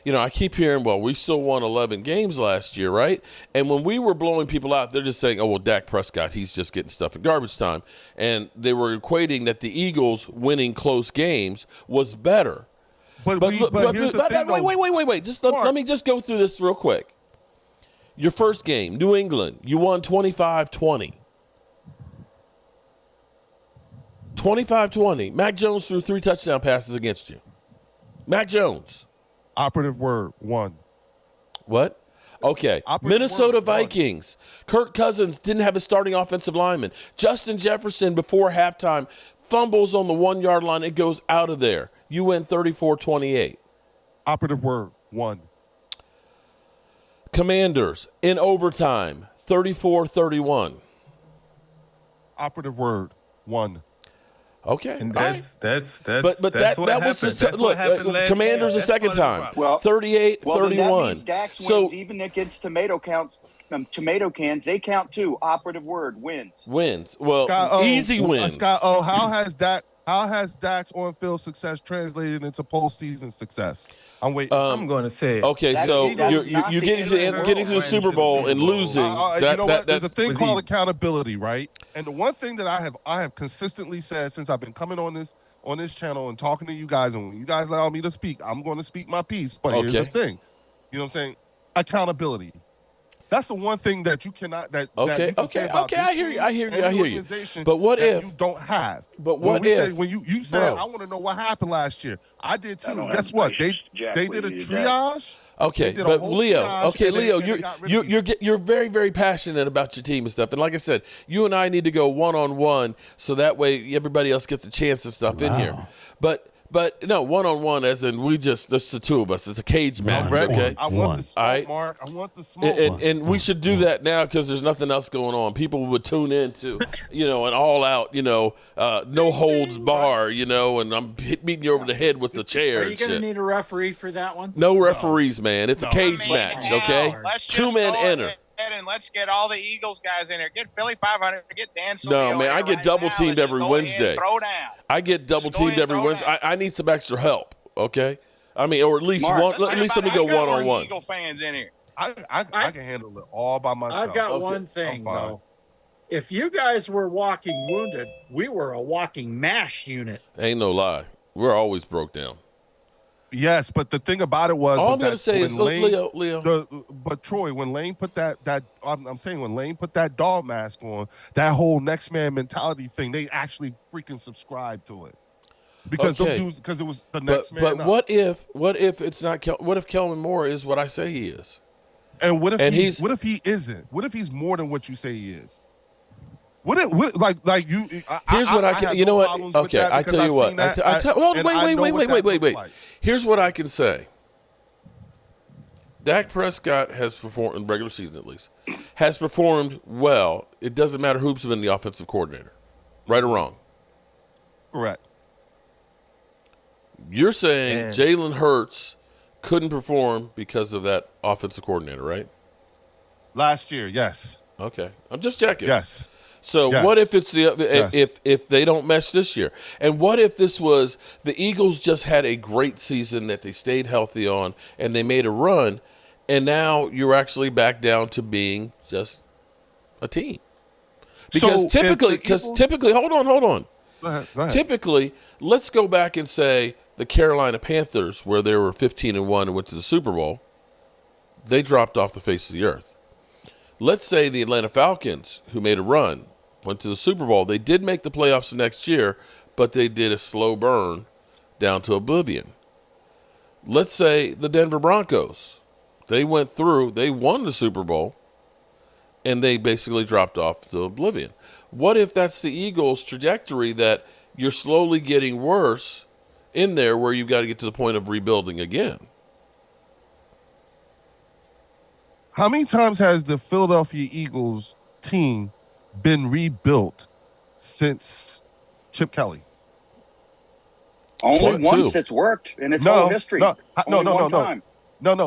I keep hearing, well, we still won 11 games last year, right? And when we were blowing people out, they're just saying, oh, well, Dak Prescott, he's just getting stuff in garbage time. And they were equating that the Eagles winning close games was better. But here's the thing, wait. Let me just go through this real quick. Your first game, New England, you won 25-20. 25-20. Mac Jones threw 3 touchdown passes against you. Mac Jones. Operative word, won. What? Okay. Minnesota Vikings. Kirk Cousins didn't have a starting offensive lineman. Justin Jefferson, before halftime, fumbles on the 1-yard line. It goes out of there. You win 34-28. Operative word, won. Commanders, in overtime, 34-31. Operative word, won. Okay, and that's but what that was happened. just That's what happened last Commanders year. the second time. Well, 38-31. then that means Dax wins even against tomato cans. They count too. Operative word, wins. Well, Scott easy wins. Scott how has Dak's on-field success translated into postseason success? I'm waiting. I'm going to say it. Okay, so you're getting to the Super Bowl and losing. You know what? There's a thing called accountability, right? And the one thing that I have consistently said since I've been coming on this channel and talking to you guys, and when you guys allow me to speak, I'm going to speak my piece. But here's the thing, you know what I'm saying? Accountability. That's the one thing that you cannot. That you can say about I hear you. But what if you don't have? But what if when you said, I want to know what happened last year? I did too. Guess what? They did a triage. Okay, but Leo, you're very, very passionate about your team and stuff. And like I said, you and I need to go one-on-one so that way everybody else gets a chance and stuff in here. But no, one-on-one as in just the two of us. It's a cage match, okay? I want the smoke, Mark. I want the smoke. And we should do that now because there's nothing else going on. People would tune in to, an all-out, no holds bar, and I'm beating you over the head with the chair. Are you going to need a referee for that one? No referees, man. It's a cage match, okay? Let's just 2 men enter. And let's get all the Eagles guys in there. Get Philly 500. Get Dan. No, man, I get double teamed every Wednesday. Throw down. I get double teamed every Wednesday. I need some extra help. Okay, I mean, or at least one. At least let me go one-on-one. Eagle fans in here. I can handle it all by myself. I've got one thing though. If you guys were walking wounded, we were a walking MASH unit. Ain't no lie. We're always broke down. Yes, but the thing about it was all I'm going to say is Leo. But Troy, when Lane put I'm saying when Lane put that dog mask on, that whole next man mentality thing, they actually freaking subscribed to it because it was the next man. But what if it's not? What if Kelvin Moore is what I say he is? And what if he isn't? What if he's more than what you say he is? Here's what I can. You know what? Okay, I tell you what. Wait. Here's what I can say. Dak Prescott has performed in regular season, at least, has performed well. It doesn't matter who's been the offensive coordinator, right or wrong. Correct. You're saying Jalen Hurts couldn't perform because of that offensive coordinator, right? Last year, yes. Okay, I'm just checking. Yes. So what if it's if they don't mesh this year? And what if this was the Eagles just had a great season that they stayed healthy on and they made a run, and now you're actually back down to being just a team? Because typically, hold on. Go ahead. Typically, let's go back and say the Carolina Panthers, where they were 15-1 and went to the Super Bowl, they dropped off the face of the earth. Let's say the Atlanta Falcons, who made a run, went to the Super Bowl. They did make the playoffs the next year, but they did a slow burn down to oblivion. Let's say the Denver Broncos. They went through, they won the Super Bowl, and they basically dropped off to oblivion. What if that's the Eagles' trajectory, that you're slowly getting worse in there where you've got to get to the point of rebuilding again? How many times has the Philadelphia Eagles team been rebuilt since Chip Kelly? Only once it's worked in its whole history. No,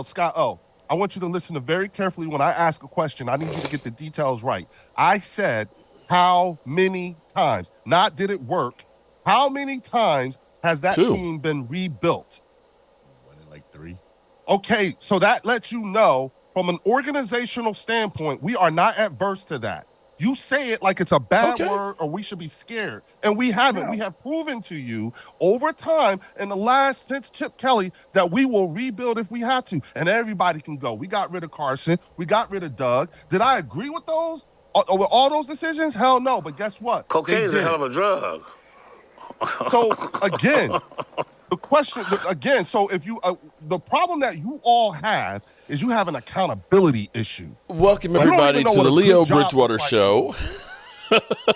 Scott O. I want you to listen to very carefully when I ask a question. I need you to get the details right. I said, how many times? Not did it work. How many times has that team been rebuilt? Like 3. Okay, so that lets you know from an organizational standpoint, we are not adverse to that. You say it like it's a bad word or we should be scared. And we haven't. We have proven to you over time in the last, since Chip Kelly, that we will rebuild if we have to. And everybody can go. We got rid of Carson. We got rid of Doug. Did I agree with those? With all those decisions? Hell no. But guess what? Cocaine is a hell of a drug. So, again, the question, again, so if you, the problem that you all have is you have an accountability issue. Welcome, everybody, to the Leo Bridgewater Show.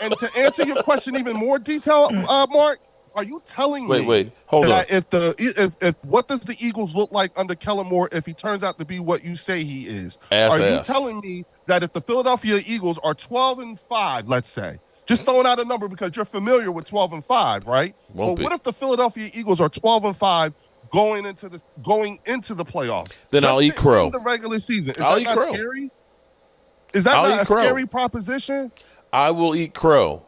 And to answer your question even more detail, Mark, are you telling me hold that on. if what does the Eagles look like under Kellen Moore if he turns out to be what you say he is? You telling me that if the Philadelphia Eagles are 12-5, let's say, just throwing out a number because you're familiar with 12-5, right? But what if the Philadelphia Eagles are 12-5 going into the playoffs? Then I'll eat crow. The regular season. Is I'll that eat not crow. scary? Is that not a scary proposition? I will eat crow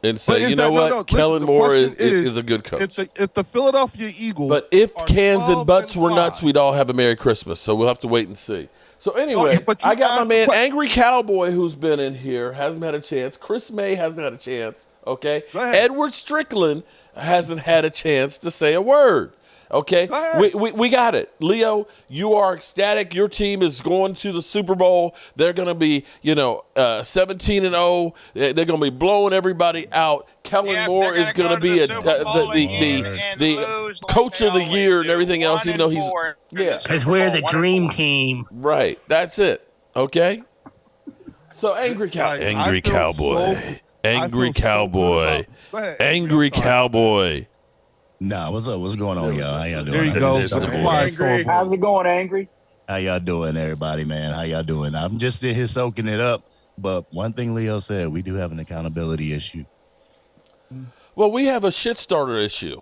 and say, you know what? Kellen Moore is a good coach. If the Philadelphia Eagles, but if cans and butts were nuts, we'd all have a Merry Christmas. So we'll have to wait and see. So anyway, I got my man Angry Cowboy who's been in here, hasn't had a chance. Chris May hasn't had a chance. Okay, Edward Strickland hasn't had a chance to say a word. Okay, we got it. Leo, you are ecstatic. Your team is going to the Super Bowl. They're going to be, 17-0. They're going to be blowing everybody out. Kellen Moore is going to be the coach of the year and everything else, even though he's because we're the dream team. Right, that's it. Okay. So angry Cowboy, angry Cowboy. Nah, what's up? What's going on, y'all? How y'all doing? There you go. How's it going, Angry? How y'all doing, everybody, man? How y'all doing? I'm just in here soaking it up. But one thing Leo said, we do have an accountability issue. Well, we have a shit starter issue.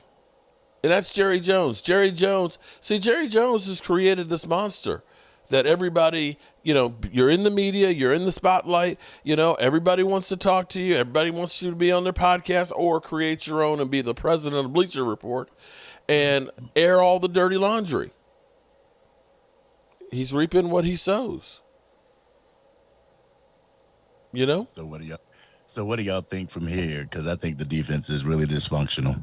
And that's Jerry Jones. Jerry Jones has created this monster that everybody, you're in the media, you're in the spotlight, everybody wants to talk to you, everybody wants you to be on their podcast or create your own and be the president of Bleacher Report and air all the dirty laundry. He's reaping what he sows. So what do y'all think from here? Because I think the defense is really dysfunctional.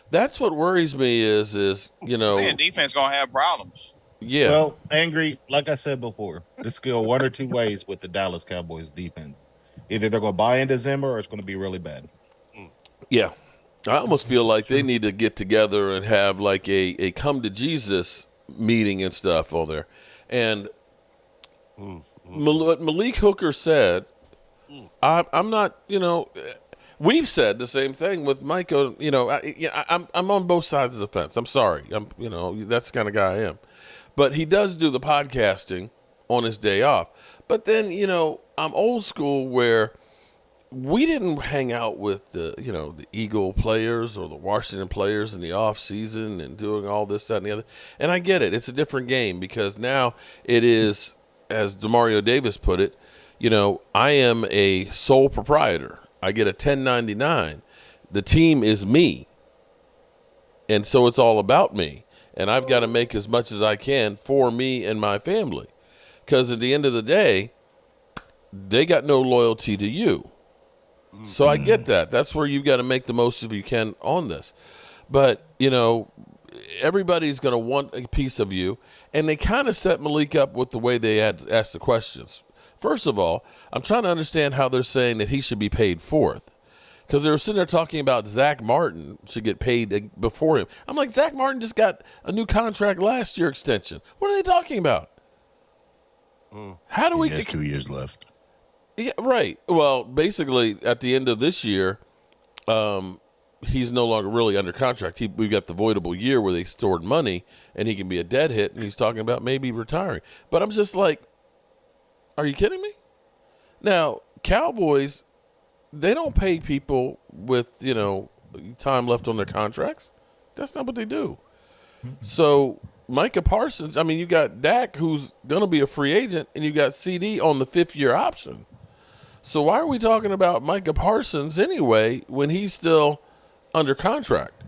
That's what worries me is Man, defense gonna have problems. Yeah. Well, Angry, like I said before, this could go one or two ways with the Dallas Cowboys defense. Either they're going to buy into Zimmer or it's going to be really bad. Yeah. I almost feel like they need to get together and have like a come to Jesus meeting and stuff on there. And what Malik Hooker said, I'm not, we've said the same thing with Micah. I'm on both sides of the fence. I'm sorry. That's the kind of guy I am. But he does do the podcasting on his day off. But then, I'm old school where we didn't hang out with the Eagle players or the Washington players in the off season and doing all this, that, and the other. And I get it. It's a different game because now it is, as DeMario Davis put it, I am a sole proprietor. I get a 1099. The team is me. And so it's all about me. And I've got to make as much as I can for me and my family. Because at the end of the day, they got no loyalty to you. So I get that. That's where you've got to make the most of you can on this. But, everybody's going to want a piece of you. And they kind of set Malik up with the way they had asked the questions. First of all, I'm trying to understand how they're saying that he should be paid fourth. Because they were sitting there talking about Zach Martin should get paid before him. I'm like, Zach Martin just got a new contract last year extension. What are they talking about? How do we get 2 years left? Yeah, right. Well, basically, at the end of this year, he's no longer really under contract. We've got the voidable year where they stored money, and he can be a dead hit, and he's talking about maybe retiring. But I'm just like, are you kidding me? Now, Cowboys, they don't pay people with, time left on their contracts. That's not what they do. So Micah Parsons, you got Dak, who's going to be a free agent, and you got CD on the 5th-year option. So why are we talking about Micah Parsons anyway when he's still under contract?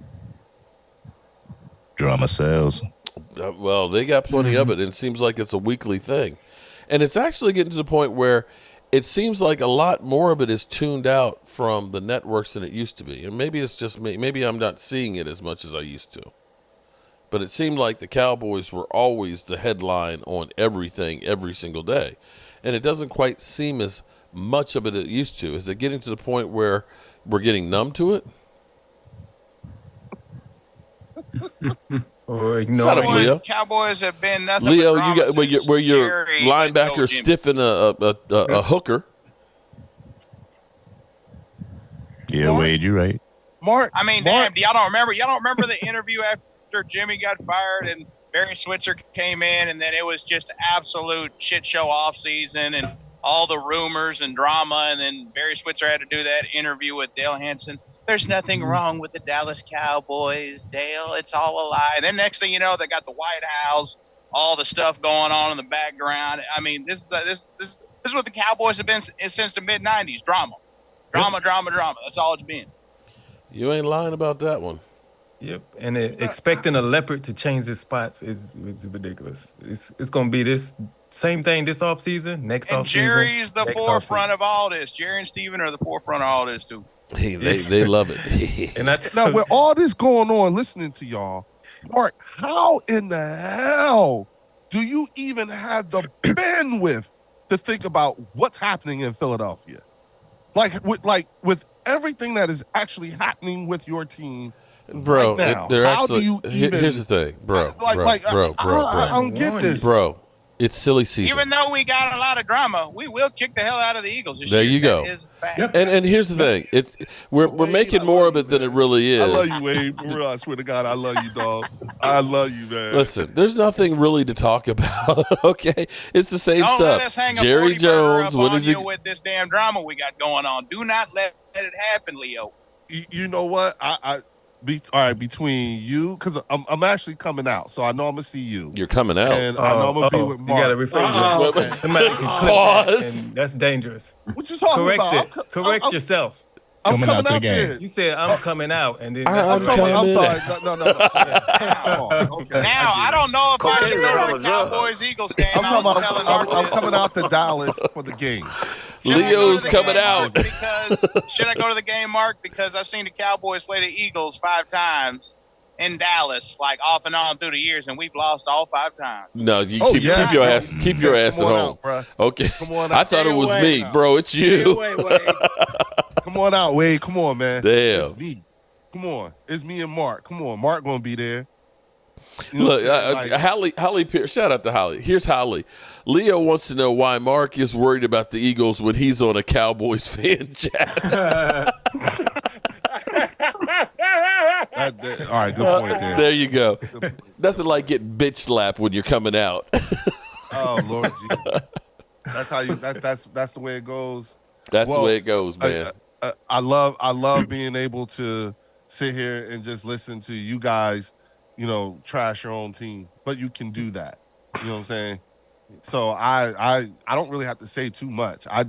Drama sells. Well, they got plenty of it, and it seems like it's a weekly thing. And it's actually getting to the point where it seems like a lot more of it is tuned out from the networks than it used to be. And maybe it's just me. Maybe I'm not seeing it as much as I used to. But it seemed like the Cowboys were always the headline on everything every single day. And it doesn't quite seem as much of it as it used to. Is it getting to the point where we're getting numb to it? Or ignoring Leo. Cowboys have been nothing Leo, but you got where your Jerry linebacker stiffing a hooker. Yeah, Wade, you're right. Mark. I mean, damn, y'all don't remember the interview after Jimmy got fired and Barry Switzer came in, and then it was just absolute shit show off season and all the rumors and drama, and then Barry Switzer had to do that interview with Dale Hansen. There's nothing wrong with the Dallas Cowboys, Dale. It's all a lie. Then next thing you know, they got the White House, all the stuff going on in the background. I mean, this is what the Cowboys have been since the mid '90s. Drama. That's all it's been. You ain't lying about that one. Yep, and expecting a leopard to change his spots is ridiculous. It's going to be this same thing this offseason, next offseason. And Jerry's the forefront of all this. Jerry and Steven are the forefront of all this too. Hey, they love it. And now, with all this going on, listening to y'all, Mark, how in the hell do you even have the bandwidth to think about what's happening in Philadelphia? With everything that is actually happening with your team, bro. Right now, they're how actually, do you even? Here's the thing, bro. I don't get this, bro. It's silly season. Even though we got a lot of drama, we will kick the hell out of the Eagles this there year. you go. That is a fact. And here's the thing. We're making more of it than it really is. I love you, Wade. For real, I swear to God, I love you, dog. I love you, man. Listen, there's nothing really to talk about. Okay, it's the same Don't stuff. let us hang a Jerry 40 Jones. up What on is you it? with this damn drama we got going on? Do not let it happen, Leo. You know what? All right, between you, because I'm actually coming out, so I know I'm gonna see you. You're coming out, and I know I'm gonna be with Mark. You gotta refrain that. Somebody can clip that, and that's dangerous. What you talking about? Correct yourself. I'm coming out to the there. game. You said I'm coming out, and then I'm sorry. No. Okay. Now I don't know if I should go to the Cowboys-Eagles game. I'm coming out to Dallas for the game. Leo's coming out. Should I go to the game, Mark? Because I've seen the Cowboys play the Eagles 5 times in Dallas, like off and on through the years, and we've lost all 5 times. No, you keep your ass at home. Out, okay. Come on out. I thought it was me, bro. It's you. Come on out, Wade. Come on, man. Damn. It's me. Come on. It's me and Mark. Come on. Mark gonna be there. Look, Holly Pierce, shout out to Holly. Here's Holly. Leo wants to know why Mark is worried about the Eagles when he's on a Cowboys fan chat. All right, good point there. There you go. Nothing like getting bitch slapped when you're coming out. Oh Lord Jesus. That's how you. That's the way it goes. That's the way it goes, man. I love being able to sit here and just listen to you guys, trash your own team. But you can do that. You know what I'm saying? So I don't really have to say too much. I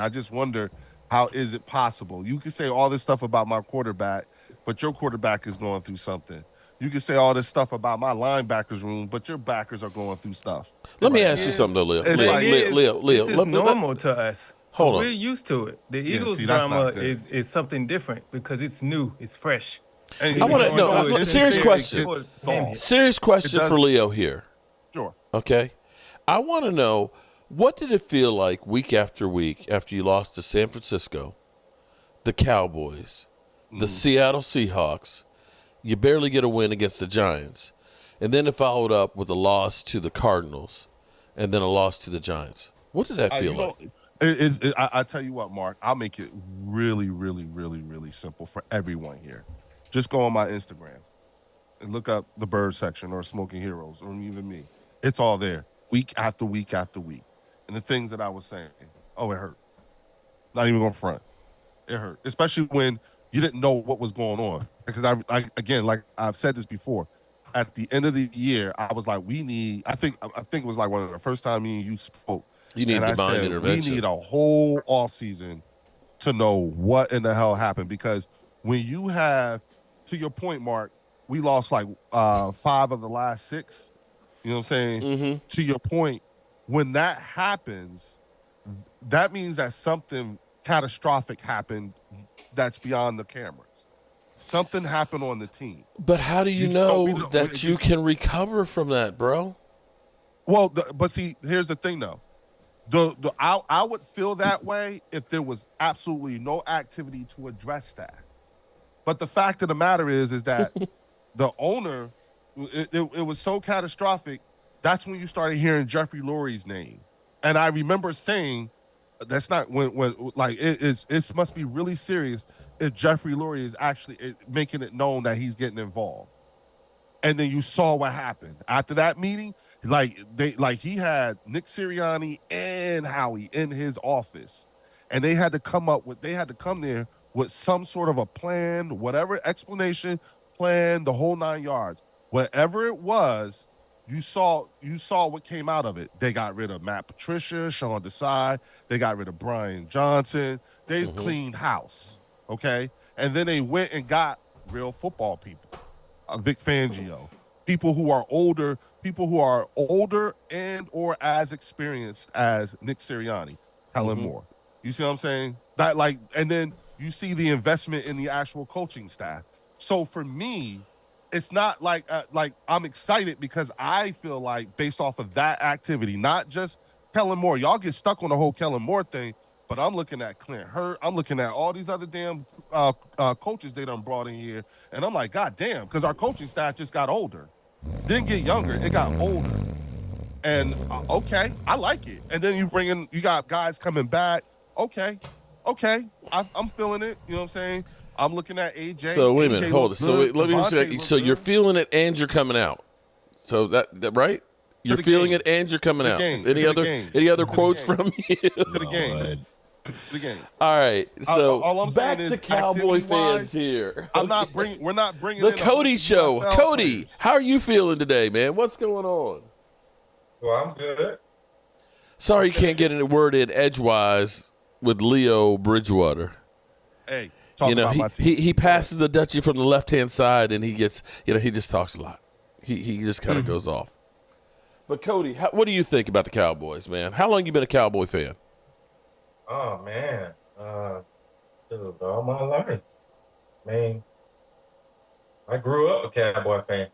just wonder, how is it possible? You can say all this stuff about my quarterback, but your quarterback is going through something. You can say all this stuff about my linebackers room, but your backers are going through stuff. Let me ask you something, though, Leo. Leo. This is normal to us. So Hold on. we're used to it. The Eagles drama is something different because it's new, it's fresh. And I want to know. Serious question. Serious question for Leo here. Sure. Okay. I want to know, what did it feel like week after you lost to San Francisco, the Cowboys, the Seattle Seahawks? You barely get a win against the Giants, and then it followed up with a loss to the Cardinals, and then a loss to the Giants. What did that feel like? I tell you what, Mark, I'll make it really, really, really, really simple for everyone here. Just go on my Instagram and look up the Bird section or Smoking Heroes or even me. It's all there, week after week after week. And the things that I was saying, it hurt. Not even going front. It hurt, especially when you didn't know what was going on. Because I again, like I've said this before, at the end of the year, I was like, I think it was like one of the first time me and you spoke. You need divine intervention. We need a whole off season to know what in the hell happened. Because when you have, to your point, Mark, we lost like 5 of the last 6 You know what I'm saying? Mm-hmm. To your point, when that happens, that means that something catastrophic happened that's beyond the cameras. Something happened on the team. But how do you know that you can recover from that, bro? Well, but see, here's the thing, though. I would feel that way if there was absolutely no activity to address that. But the fact of the matter is that the owner, it was so catastrophic. That's when you started hearing Jeffrey Lurie's name, and I remember saying, "That's not when like it must be really serious if Jeffrey Lurie is actually making it known that he's getting involved." And then you saw what happened after that meeting. He had Nick Sirianni and Howie in his office, and they had to come there with some sort of a plan, whatever explanation, plan, the whole 9 yards. Whatever it was, you saw what came out of it. They got rid of Matt Patricia, Sean Desai. They got rid of Brian Johnson. They cleaned house, okay? And then they went and got real football people. Vic Fangio, people who are older and or as experienced as Nick Sirianni, Kellen Moore. You see what I'm saying? And then you see the investment in the actual coaching staff. So for me, it's not like I'm excited because I feel like based off of that activity, not just Kellen Moore. Y'all get stuck on the whole Kellen Moore thing, but I'm looking at Clint Hurt. I'm looking at all these other damn coaches they done brought in here. And I'm like, God damn, because our coaching staff just got older. Didn't get younger, it got older. And okay, I like it. And then you got guys coming back. Okay, I'm feeling it. You know what I'm saying? I'm looking at AJ. So wait a minute, hold it. So let me check. So you're feeling it and you're coming out. So that right? You're feeling it and you're coming out. Any other quotes from you? To the game. To the game. All right. So all I'm back saying to is Cowboy fans here. We're not bringing the in Cody show. Cody, how are you feeling today, man? What's going on? Well, I'm good. Sorry you can't get any word in edgewise with Leo Bridgewater. Hey, about my team. He passes the Dutchie from the left-hand side, and he gets, he just talks a lot. He just kind of goes off. But Cody, what do you think about the Cowboys, man? How long you been a Cowboy fan? Oh man, all my life. Man, I grew up a Cowboy fan.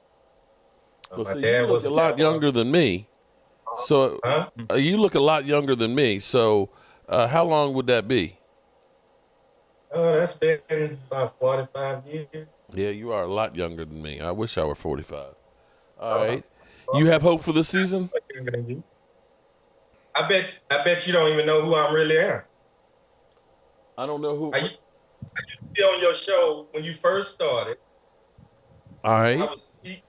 My dad was a lot younger than me. So you look a lot younger than me. So how long would that be? That's been about 45 years. Yeah, you are a lot younger than me. I wish I were 45. All right. You have hope for this season? I bet you don't even know who I really am. I don't know who. I used to be on your show when you first started. All right. I was Wait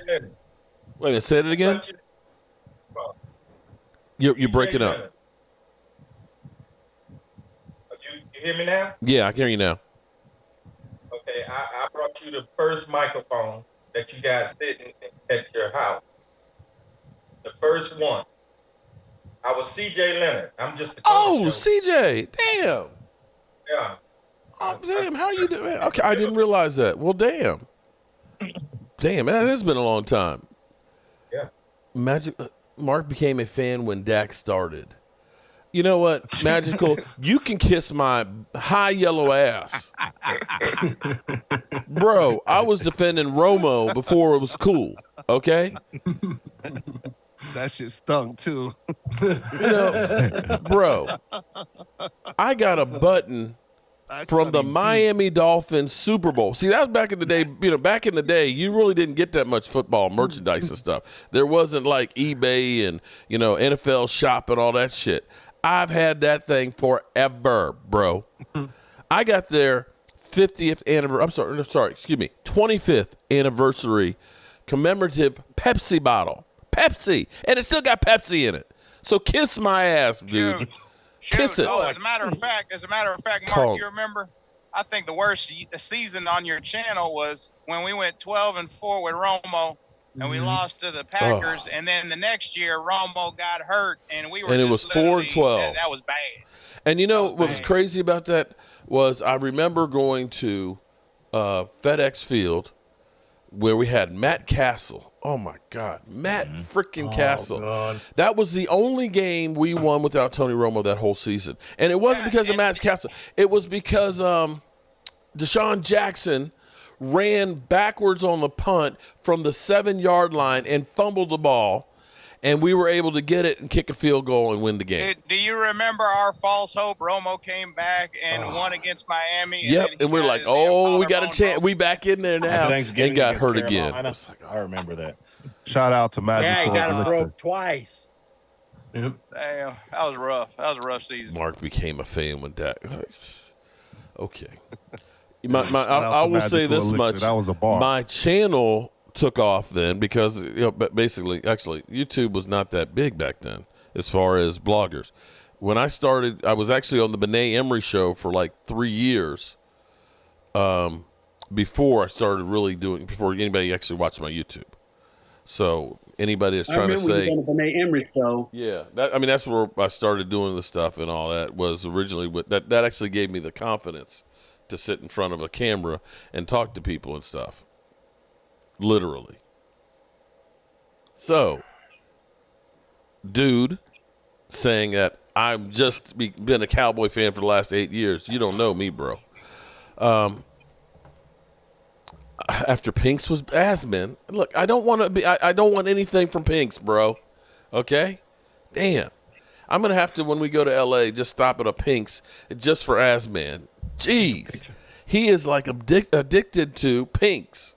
a minute, say it again. You're breaking up. You hear me now? Yeah, I can hear you now. Okay, I brought you the first microphone that you got sitting at your house. The first one. I was CJ Leonard. I'm just the CJ. Damn. Yeah. Oh, damn. How are you doing? Okay, I didn't realize that. Well, damn. Damn, that has been a long time. Yeah. Mark became a fan when Dak started. You know what, Magical? You can kiss my high yellow ass. Bro, I was defending Romo before it was cool, okay? That shit stung, too. Bro, I got a button from the Miami Dolphins Super Bowl. See, that was back in the day. Back in the day, you really didn't get that much football merchandise and stuff. There wasn't like eBay and, NFL Shop and all that shit. I've had that thing forever, bro. I got their 50th anniversary, 25th anniversary commemorative Pepsi bottle. Pepsi. And it still got Pepsi in it. So kiss my ass, dude. Kiss it. Oh, as a matter of fact, Mark, you remember? I think the worst season on your channel was when we went 12-4 with Romo. And we lost to the Packers, and then the next year Romo got hurt, and we were. And it was 4-12. That was bad. And what was crazy about that was I remember going to FedEx Field where we had Matt Castle Oh my God, Matt freaking Castle. God. That was the only game we won without Tony Romo that whole season, and it wasn't because of Matt Castle. It was because Deshaun Jackson ran backwards on the punt from the 7-yard line and fumbled the ball, and we were able to get it and kick a field goal and win the game. Do you remember our false hope? Romo came back and won against Miami. Yep, and we're like, oh, we got a chance. We back in there now. Thanksgiving and got hurt Carolina. again. I remember that. Shout out to Magical. Yeah, he got broke twice. Damn, that was rough. That was a rough season. Mark became a fan with that. Okay. I will say this much. That was a bar. My channel took off then because, but basically, actually, YouTube was not that big back then as far as bloggers. When I started, I was actually on the B.A.M show for like 3 years before I started really doing, before anybody actually watched my YouTube. So anybody that's trying to say, on the B.A.M show. yeah, that's where I started doing the stuff and all that was originally that actually gave me the confidence to sit in front of a camera and talk to people and stuff. Literally. So, dude saying that I've just been a Cowboy fan for the last 8 years. You don't know me, bro. After Pinks was man, look, I don't want to be. I don't want anything from Pinks, bro. Okay, damn. I'm gonna have to when we go to L.A. just stop at a Pinks just for man. Jeez, he is like addicted to Pinks.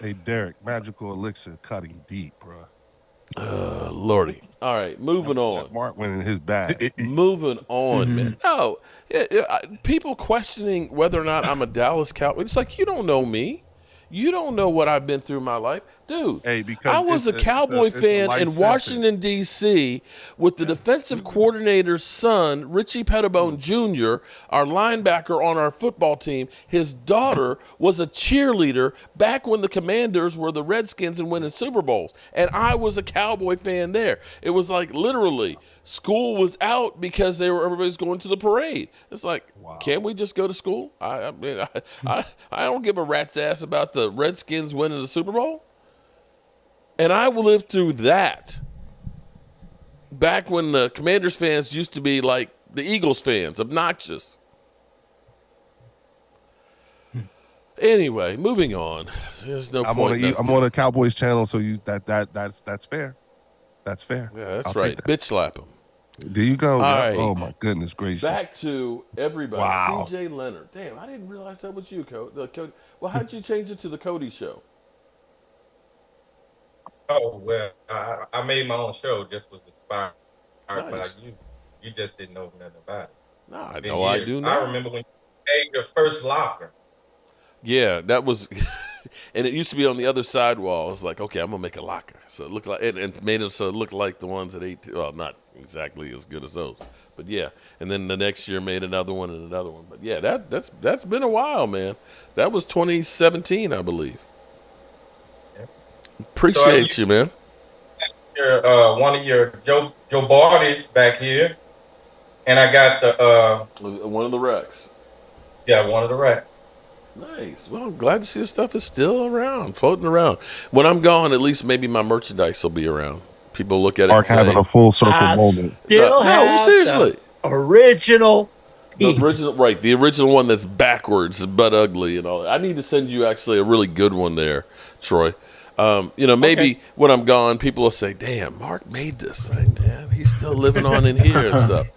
Hey, Derek, Magical Elixir cutting deep, bro. Lordy. All right, moving on. Mark went in his bag. Moving on, man. No, people questioning whether or not I'm a Dallas Cowboy. It's like, you don't know me. You don't know what I've been through in my life. Dude, hey, because I was a Cowboy fan in Washington, D.C. with the defensive coordinator's son, Richie Pettibone Jr., our linebacker on our football team. His daughter was a cheerleader back when the Commanders were the Redskins and winning Super Bowls. And I was a Cowboy fan there. It was like literally school was out because everybody's going to the parade. It's like, can't we just go to school? I don't give a rat's ass about the Redskins winning the Super Bowl. And I lived through that back when the Commanders fans used to be like the Eagles fans, obnoxious. Anyway, moving on. There's no point. I'm on a Cowboys channel, so that's fair. That's fair. Yeah, that's right. Bitch slap him. There you go. Right. Oh my goodness gracious. Back to everybody. Wow. CJ Leonard. Damn, I didn't realize that was you, Cody. Well, how'd you change it to the Cody Show? Oh, well, I made my own show, just was inspired by you. You just didn't know nothing about it. No, I know I do now. I remember when you made your first locker. Yeah, that was, and it used to be on the other side wall. I was like, okay, I'm going to make a locker. So it looked like, and made it so it looked like the ones at 18, well, not exactly as good as those. But yeah, and then the next year made another one and another one. But yeah, that's been a while, man. That was 2017, I believe. Appreciate you, man. One of your Joe Barty's back here, and I got the one of the Rex. Yeah, one of the Rex. Nice. Well, I'm glad to see this stuff is still around, floating around. When I'm gone, at least maybe my merchandise will be around. People look at it. Mark having a full circle moment. No, seriously. Original. The original, right? The original one that's backwards but ugly and all. I need to send you actually a really good one there, Troy. Maybe when I'm gone, people will say, "Damn, Mark made this thing, man. He's still living on in here and stuff."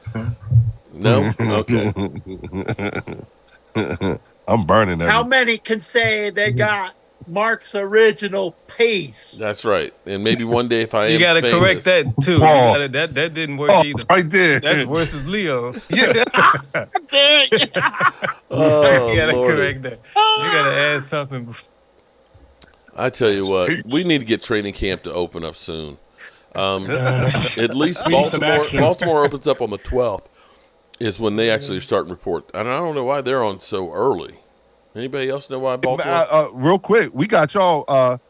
No, okay. I'm burning that. How many can say they got Mark's original piece? That's right. And maybe one day if I you got to correct that too. That didn't work either. Right there. That's worse as Leo's. Yeah. You got to correct that. You got to add something. I tell you what, we need to get training camp to open up soon. At least Baltimore opens up on the 12th is when they actually start report. And I don't know why they're on so early. Anybody else know why Baltimore? Real quick, we got y'all.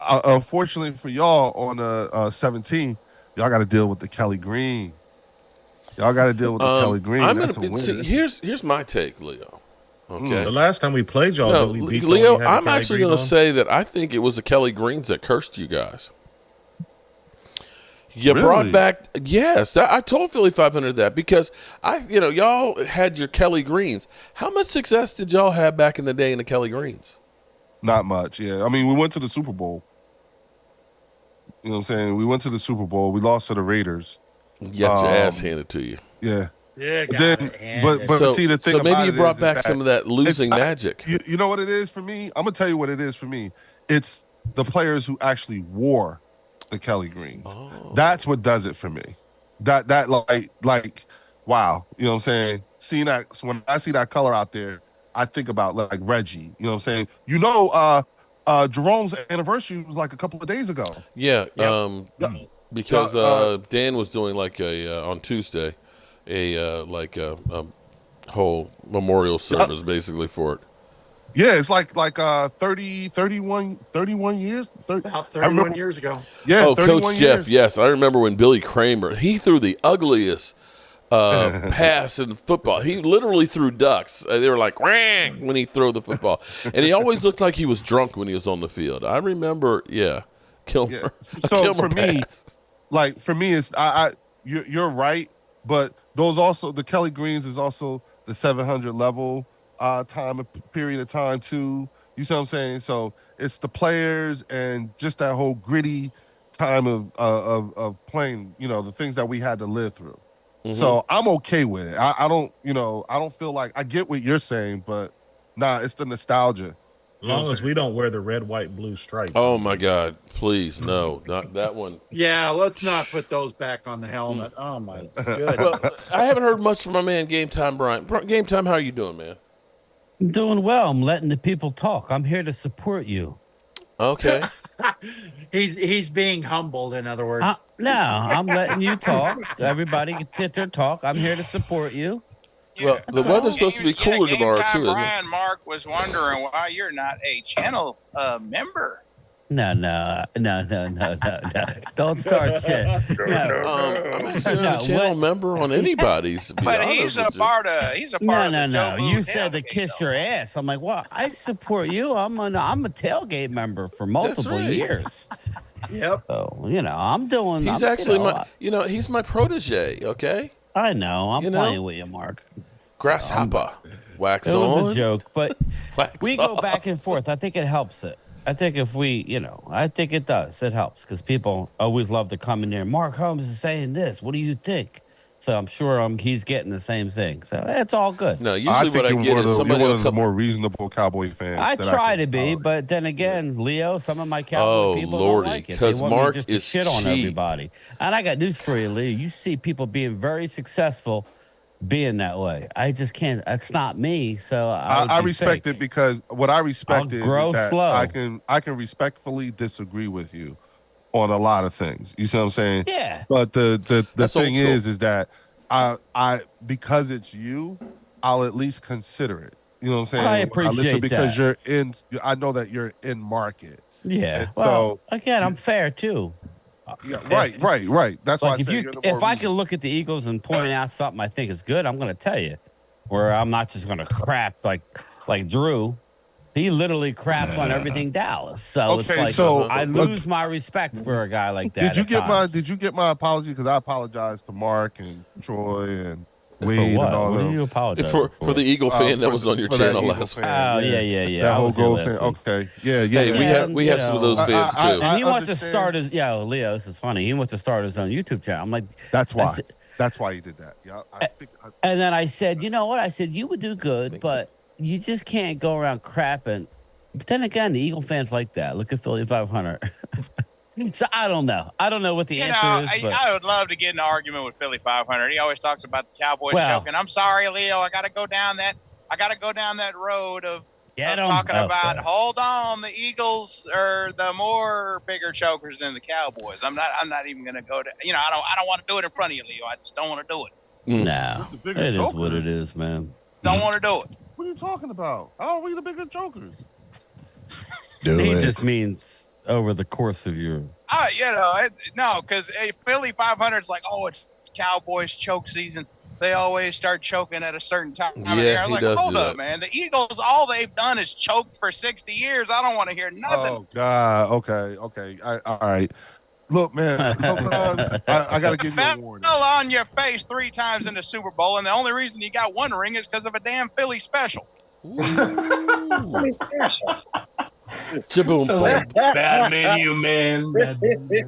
Unfortunately for y'all, on 17, y'all got to deal with the Kelly Green. Y'all got to deal with the Kelly Green. Here's my take, Leo. Okay. The last time we played y'all, No, did we beat Leo, y'all? I'm actually going to say that I think it was the Kelly Greens that cursed you guys. You brought back, yes. I told Philly 500 that because y'all had your Kelly Greens. How much success did y'all have back in the day in the Kelly Greens? Not much. Yeah, I mean, we went to the Super Bowl. You know what I'm saying? We went to the Super Bowl. We lost to the Raiders. You got your ass handed to you. Yeah. Yeah, but see the thing. So maybe about you it brought is back that some of that losing magic. You know what it is for me? I'm gonna tell you what it is for me. It's the players who actually wore the Kelly Greens. Oh. That's what does it for me. That like wow. You know what I'm saying? Seeing that when I see that color out there, I think about like Reggie. You know what I'm saying? Jerome's anniversary was like a couple of days ago. Yeah. Because Dan was doing like on Tuesday a whole memorial service basically for it. Yeah, it's like 31 years. About 31 years ago. Yeah, oh, Coach years. Jeff, yes. I remember when Billy Kramer, he threw the ugliest pass in football. He literally threw ducks. They were like, "Wang," when he threw the football. And he always looked like he was drunk when he was on the field. I remember, Kilmer. Yeah. So Kilmer for me, it's you're right, but the Kelly Greens is also the 700 level period of time too. You see what I'm saying? So it's the players and just that whole gritty time of playing. You know, the things that we had to live through. Mm-hmm. So I'm okay with it. I don't feel like I get what you're saying, but it's the nostalgia. As long as we don't wear the red, white, blue stripes. Oh my God! Please, no, not that one. Yeah, let's not put those back on the helmet. Oh my goodness! Well, I haven't heard much from my man Game Time Brian. Game Time, how are you doing, man? I'm doing well. I'm letting the people talk. I'm here to support you. Okay. He's being humbled. In other words, no, I'm letting you talk. Everybody can get their talk. I'm here to support you. Well, the weather's supposed to be cooler tomorrow too, isn't it? Brian Mark was wondering why you're not a channel member. No. Don't start shit. I'm actually not a channel member on anybody's. But he's a part of. No. You said to kiss your ass. I'm like, well, I support you. I'm a tailgate member for multiple years. Yep. So I'm doing. He's actually he's my protege. Okay. I know. I'm playing with you, Mark. Grasshopper. Wax on. It was a joke, but we go off. back and forth. I think it helps it. I think if we, I think it does. It helps because people always love to come in there. Mark Holmes is saying this. What do you think? So I'm sure he's getting the same thing. So it's all good. No, usually what I get is somebody one of the more reasonable Cowboy fans. I try to be, but then again, Leo, some of my Cowboy people don't like it. They want Mark me just to shit on everybody. And I got news for you, Leo. You see people being very successful being that way. I just can't. That's not me. So I respect it because what I respect is that slow. I can respectfully disagree with you on a lot of things. You see what I'm saying? Yeah. But the thing is that I because it's you, I'll at least consider it. You know what I'm saying? I appreciate because you're in. I know that you're in market. Yeah. And so again, I'm fair too. Yeah, right. That's why I say if I can look at the Eagles and point out something I think is good, I'm going to tell you. Where I'm not just going to crap like Drew. He literally crapped on everything Dallas. So it's like I lose my respect for a guy like that. Did you get my apology? Because I apologized to Mark and Troy and Wade and all what them. do you apologize for the Eagle fan that was on your channel last week? Oh yeah. That whole goal thing. Okay, yeah. Hey, we have some of those fans too. And he wants to start his Leo. This is funny. He wants to start his own YouTube channel. I'm like, that's why. That's why he did that. Yeah. And then I said, you know what? I said you would do good, but you just can't go around crapping. But then again, the Eagle fans like that. Look at Philly 500. So I don't know. I don't know what the answer is. But I would love to get in an argument with Philly 500. He always talks about the Cowboys choking. I'm sorry, Leo. I got to go down that road of talking about. Hold on, the Eagles are the more bigger chokers than the Cowboys. I'm not even going to go to. I don't want to do it in front of you, Leo. I just don't want to do it. No, it is what it is, man. Don't want to do it. What are you talking about? How are we the bigger jokers? He just means over the course of your. No, because Philly 500 is like, it's Cowboys choke season. they always start choking at a certain time of the Yeah, year. I was he like, does hold do up, that. man. The Eagles, all they've done is choked for 60 years. I don't want to hear nothing. Oh God. Okay. All right. Look, man. Sometimes I got to give you a warning. Fell on your face 3 times in the Super Bowl, and the only reason you got 1 ring is because of a damn Philly special. Chaboom. So bad menu, man.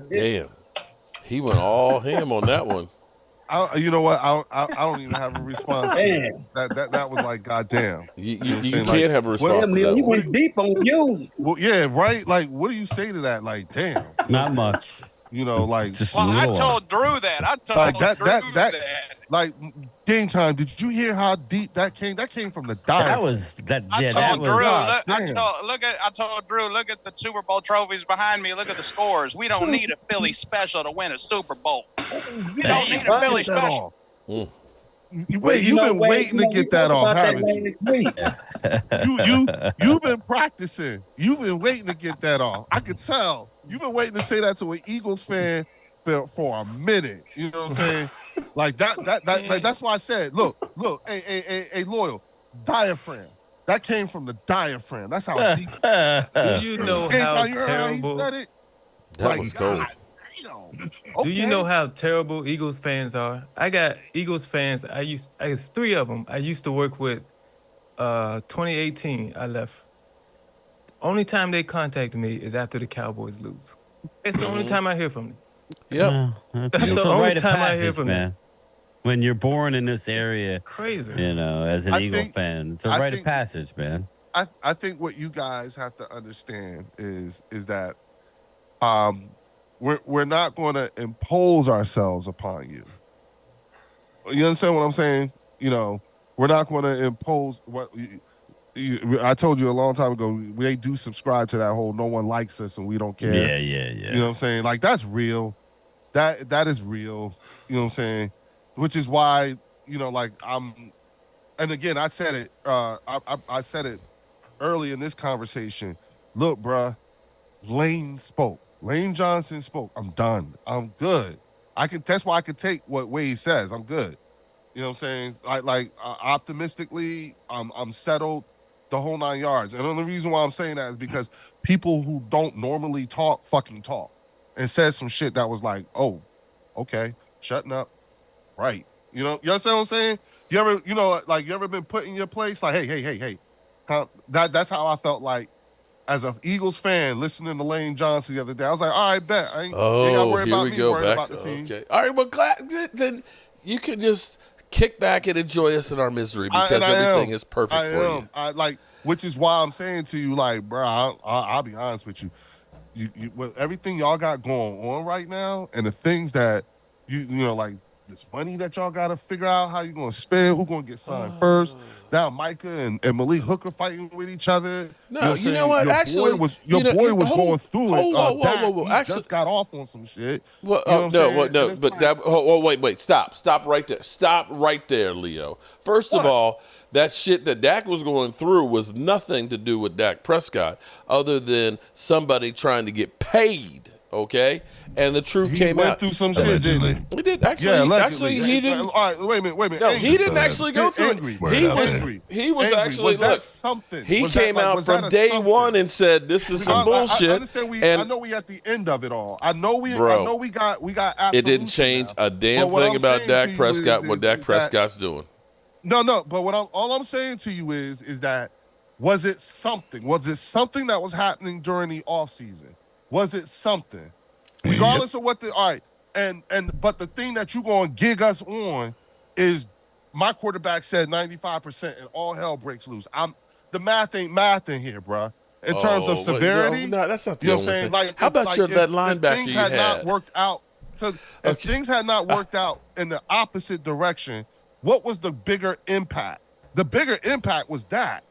Damn. He went all ham on that one. You know what? I don't even have a response. To that was like, goddamn. You can't have a response to that He one. went deep on you. Well, yeah, right. Like, what do you say to that? Like, damn. Not much. You know, like, Just Well, I little. told Drew that. I told like Drew that. like game time. Did you hear how deep that came? That came from the That diaphragm. was that. I Yeah, told that Drew, was. I told Drew, look at the Super Bowl trophies behind me. Look at the scores. We don't need a Philly special to win a Super Bowl. We don't need a Philly special. You've been waiting to get that off, haven't you? You've been practicing. You've been waiting to get that off. I could tell. You've been waiting to say that to an Eagles fan for a minute. You know what I'm saying? Like that's why I said, look, hey, loyal diaphragm. That came from the diaphragm. That's how deep. Do you know how He terrible? said it? That was cold. Do you know how terrible Eagles fans are? I got Eagles fans. I was 3 of them. I used to work with. 2018, I left. Only time they contact me is after the Cowboys lose. It's the only time I hear from them. Yep. That's It's the a only rite of time I hear passage, from man. them. When you're born in this area, Crazy. you know, as an Eagle fan, it's a rite of think- passage, man. I think what you guys have to understand is that we're not going to impose ourselves upon you. You understand what I'm saying? You know, we're not going to impose what I told you a long time ago. We do subscribe to that whole "no one likes us and we don't care." Yeah. You know what I'm saying? Like that's real. That is real. You know what I'm saying? Which is why, you know, like and again, I said it. I said it early in this conversation. Look, bruh, Lane spoke. Lane Johnson spoke. I'm done. I'm good. That's why I can take what Wade says. I'm good. You know what I'm saying? Optimistically, I'm settled, the whole 9 yards. And the only reason why I'm saying that is because people who don't normally talk fucking talk and said some shit that was like, oh, okay, shutting up, right? You understand what I'm saying? You ever been put in your place? Like, hey. That's how I felt like as an Eagles fan listening to Lane Johnson the other day. I was like, all right, bet. I ain't gotta worry here about we me go. worrying Back about the team. Okay. All right, well, then you can just kick back and enjoy us in our misery because everything is perfect for you. Which is why I'm saying to you, like, bro, I'll be honest with you. You with everything y'all got going on right now, and the things that you know, like this money that y'all got to figure out how you gonna spend, who gonna get signed first. Now Micah and Malik Hooker fighting with each other. No, you know what? Your boy was going through it. Whoa. He Actually, just got off on some shit. Well, wait. Stop right there. Stop right there, Leo. First of all, that shit that Dak was going through was nothing to do with Dak Prescott, other than somebody trying to get paid. Okay, and the truth came out. He went through some shit, didn't he? He did actually. He didn't. All right, wait a minute. No, he didn't actually go through it. He was actually. Was that something? He came out from day one and said, "This is some bullshit." I understand. I know we at the end of it all. I know we got. It didn't change a damn thing about Dak Prescott. What Dak Prescott's doing. No. But all I'm saying to you is that was it something? Was it something that was happening during the offseason? Was it something? Regardless of what but the thing that you're going to gig us on is my quarterback said 95% and all hell breaks loose. The math ain't math in here, bro. In terms of severity. No, that's not the you know only what I'm saying? thing. Like, how about that linebacker things you had had? not worked out. If things had not worked out in the opposite direction, what was the bigger impact? The bigger impact was that.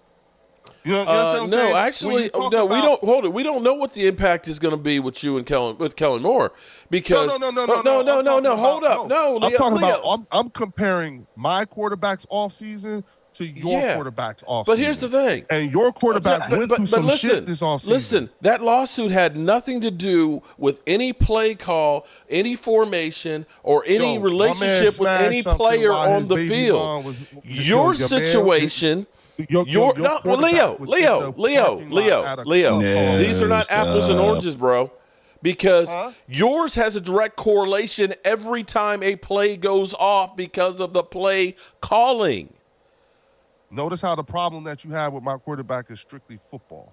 You know what I'm saying? No, actually, we don't hold it. We don't know what the impact is going to be with you and Kellen Moore because no. Hold up, no. I'm talking about. I'm comparing my quarterback's offseason to your quarterback's offseason. But here's the thing. And your quarterback went through some shit this offseason. Listen, that lawsuit had nothing to do with any play call, any formation, or any relationship with any player on the field. Your situation... Leo. These are not apples and oranges, bro. Because yours has a direct correlation every time a play goes off because of the play calling. Notice how the problem that you have with my quarterback is strictly football.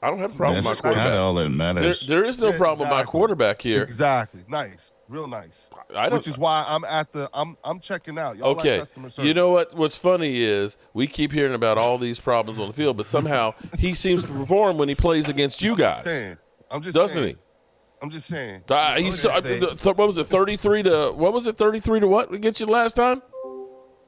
I don't have a problem with my quarterback. That's kind of all that matters. There is no problem with my quarterback here. Exactly. Nice. Real nice. Which is why I'm checking out. Y'all okay. Like customer service. You know what? What's funny is we keep hearing about all these problems on the field, but somehow he seems to perform when he plays against you guys. I'm just doesn't saying. he? I'm just saying. What was it? 33 to what was it? 33 to what against you last time?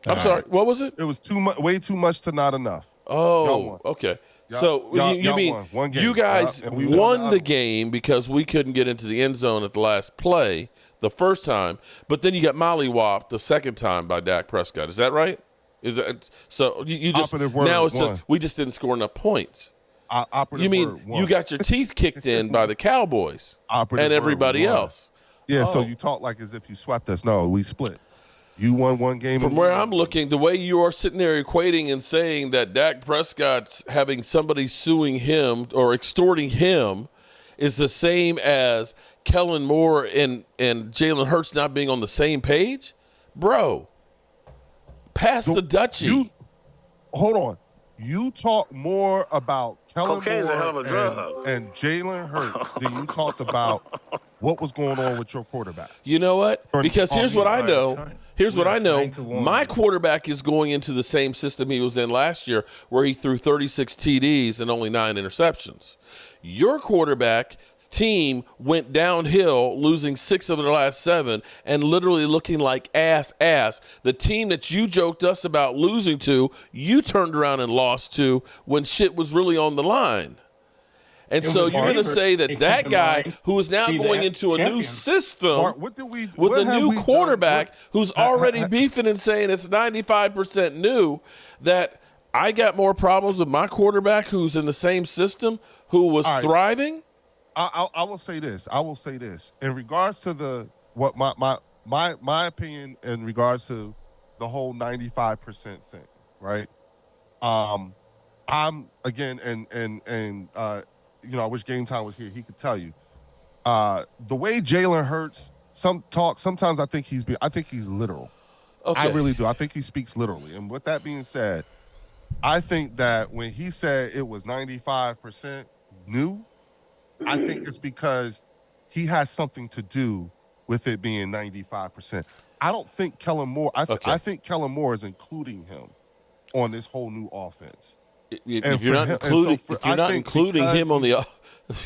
I'm sorry. What was it? It was too much. Way too much to not enough. Oh, okay. So you mean you guys won the game because we couldn't get into the end zone at the last play the first time, but then you got mollywopped the second time by Dak Prescott. Is that right? Is that so? You just now it's just we just didn't score enough points. You mean you got your teeth kicked in by the Cowboys and everybody else? Yeah. So you talk like as if you swept us. No, we split. You won one game. From where I'm looking, the way you are sitting there equating and saying that Dak Prescott's having somebody suing him or extorting him is the same as Kellen Moore and Jalen Hurts not being on the same page, bro. Pass the Dutchie. Hold on. You talk more about Kellen Cocaine's a hell of a drug. and Jalen Hurts than you talked about what was going on with your quarterback. You know what? Because here's what I know. Here's what I know. My quarterback is going into the same system he was in last year where he threw 36 TDs and only 9 interceptions. Your quarterback's team went downhill, losing 6 of their last 7 and literally looking like ass. The team that you joked us about losing to, you turned around and lost to when shit was really on the line. And so you're going to say that guy who is now going into a new system with a new quarterback who's already beefing and saying it's 95% new, that I got more problems with my quarterback who's in the same system who was thriving? I will say this. In regards to what my opinion in regards to the whole 95% thing, right? I'm again and I wish Game Time was here. He could tell you. The way Jalen Hurts sometimes I think he's literal. Okay. I really do. I think he speaks literally. And with that being said, I think that when he said it was 95% new, I think it's because he has something to do with it being 95%. I don't think Kellen Moore. I think Kellen Moore is including him on this whole new offense. If you're not including him on the,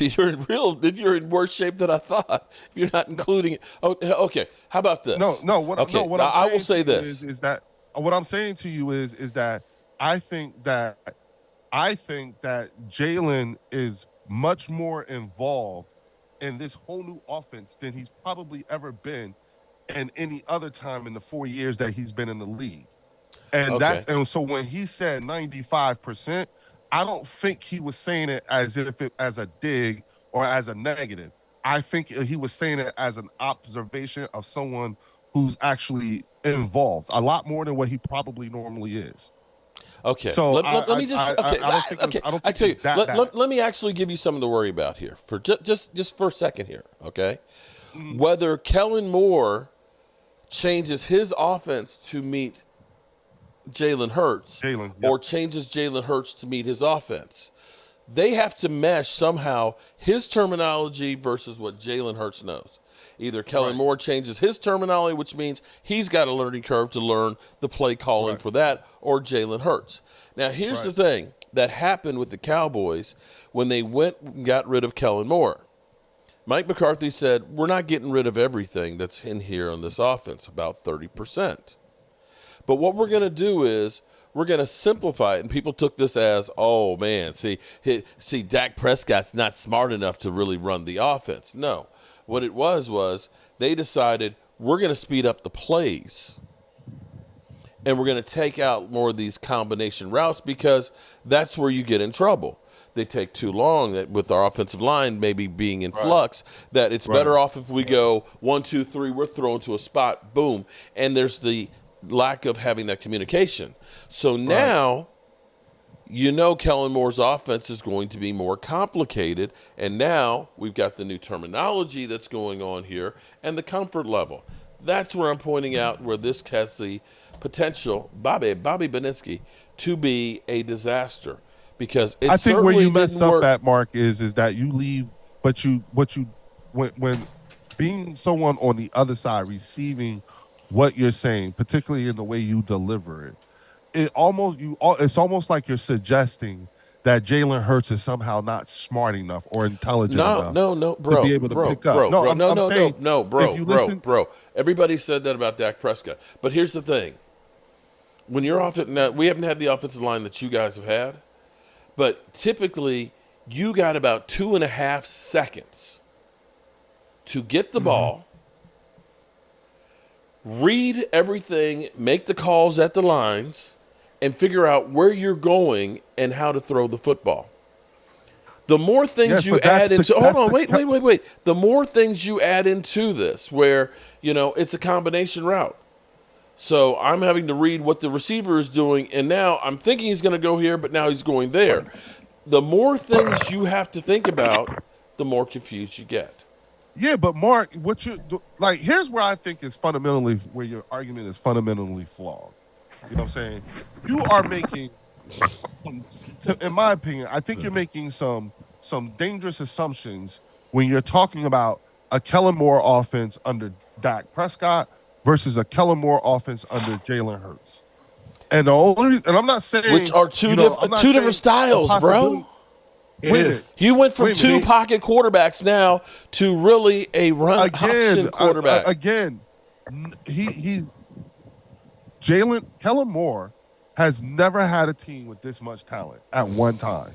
you're in worse shape than I thought. If you're not including, okay. How about this? I will say this is that what I'm saying to you is that I think that Jalen is much more involved in this whole new offense than he's probably ever been in any other time in the 4 years that he's been in the league. And so when he said 95%, I don't think he was saying it as a dig or as a negative. I think he was saying it as an observation of someone who's actually involved a lot more than what he probably normally is. Okay. So let me actually give you something to worry about here for just for a second here. Okay. Mm-hmm. Whether Kellen Moore changes his offense to meet Jalen Hurts or changes Jalen Hurts to meet his offense, they have to mesh somehow his terminology versus what Jalen Hurts knows. Either Kellen Moore changes his terminology, which means he's got a learning curve to learn the play calling for that, or Jalen Hurts. Now, here's the thing that happened with the Cowboys when they went and got rid of Kellen Moore. Mike McCarthy said, we're not getting rid of everything that's in here on this offense, about 30%. But what we're going to do is we're going to simplify it. And people took this as, oh, man, see, Dak Prescott's not smart enough to really run the offense. No. What it was they decided we're going to speed up the plays. and we're going to take out more of these combination routes because that's where you get in trouble. They take too long that with our offensive line maybe being in flux, that it's better off if we go 1, 2, 3, we're thrown to a spot, boom. And there's the lack of having that communication. So now, Kellen Moore's offense is going to be more complicated. And now we've got the new terminology that's going on here and the comfort level. That's where I'm pointing out where this has the potential, Bobby Beninsky, to be a disaster. Because I think where you mess up at, Mark, is that you leave, but when being someone on the other side, receiving what you're saying, particularly in the way you deliver it, it's almost like you're suggesting that Jalen Hurts is somehow not smart enough or intelligent enough bro, to be able to pick up. Bro. Everybody said that about Dak Prescott. But here's the thing. When you're we haven't had the offensive line that you guys have had. But typically, you got about 2.5 seconds to get the ball, read everything, make the calls at the lines, and figure out where you're going and how to throw the football. The more things you add into wait. The more things you add into this, where it's a combination route. So I'm having to read what the receiver is doing, and now I'm thinking he's going to go here, but now he's going there. The more things you have to think about, the more confused you get. Yeah, but Mark, here's where I think is fundamentally where your argument is fundamentally flawed. You know what I'm saying? You are making, in my opinion, I think you're making some dangerous assumptions when you're talking about a Kellen Moore offense under Dak Prescott versus a Kellen Moore offense under Jalen Hurts. And the only reason, and I'm not saying which are two different styles, bro. You went from two pocket quarterbacks now to really a run option quarterback. Kellen Moore has never had a team with this much talent at one time,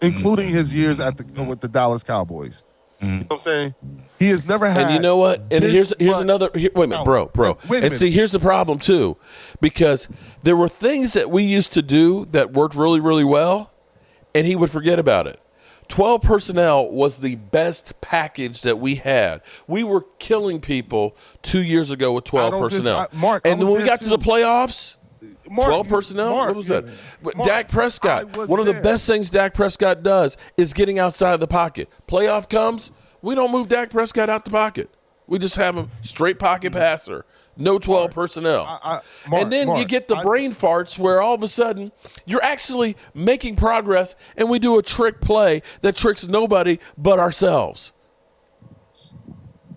including his years with the Dallas Cowboys. You know what I'm saying? He has never had. And you know what? And here's another. Wait a minute, bro. See, here's the problem too, because there were things that we used to do that worked really, really well, and he would forget about it. 12 personnel was the best package that we had. We were killing people 2 years ago with 12 personnel. And when we got to the playoffs, 12 personnel? What was that? Dak Prescott. One of the best things Dak Prescott does is getting outside of the pocket. Playoff comes, we don't move Dak Prescott out the pocket. We just have him straight pocket passer. No 12 personnel. And then you get the brain farts where all of a sudden you're actually making progress and we do a trick play that tricks nobody but ourselves.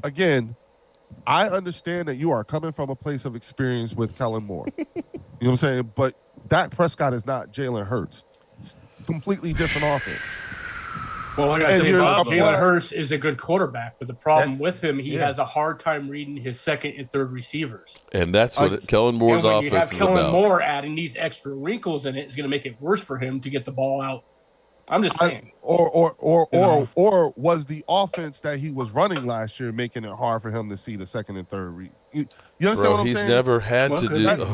Again, I understand that you are coming from a place of experience with Kellen Moore. You know what I'm saying? But Dak Prescott is not Jalen Hurts. It's completely different offense. Well, like I say, Jalen Hurts is a good quarterback, but the problem with him, he has a hard time reading his second and third receivers. And that's what Kellen Moore's offense is about. You have Kellen Moore adding these extra wrinkles in it is going to make it worse for him to get the ball out. I'm just saying. Or was the offense that he was running last year making it hard for him to see the second and third you understand what I'm saying? He's never had to do.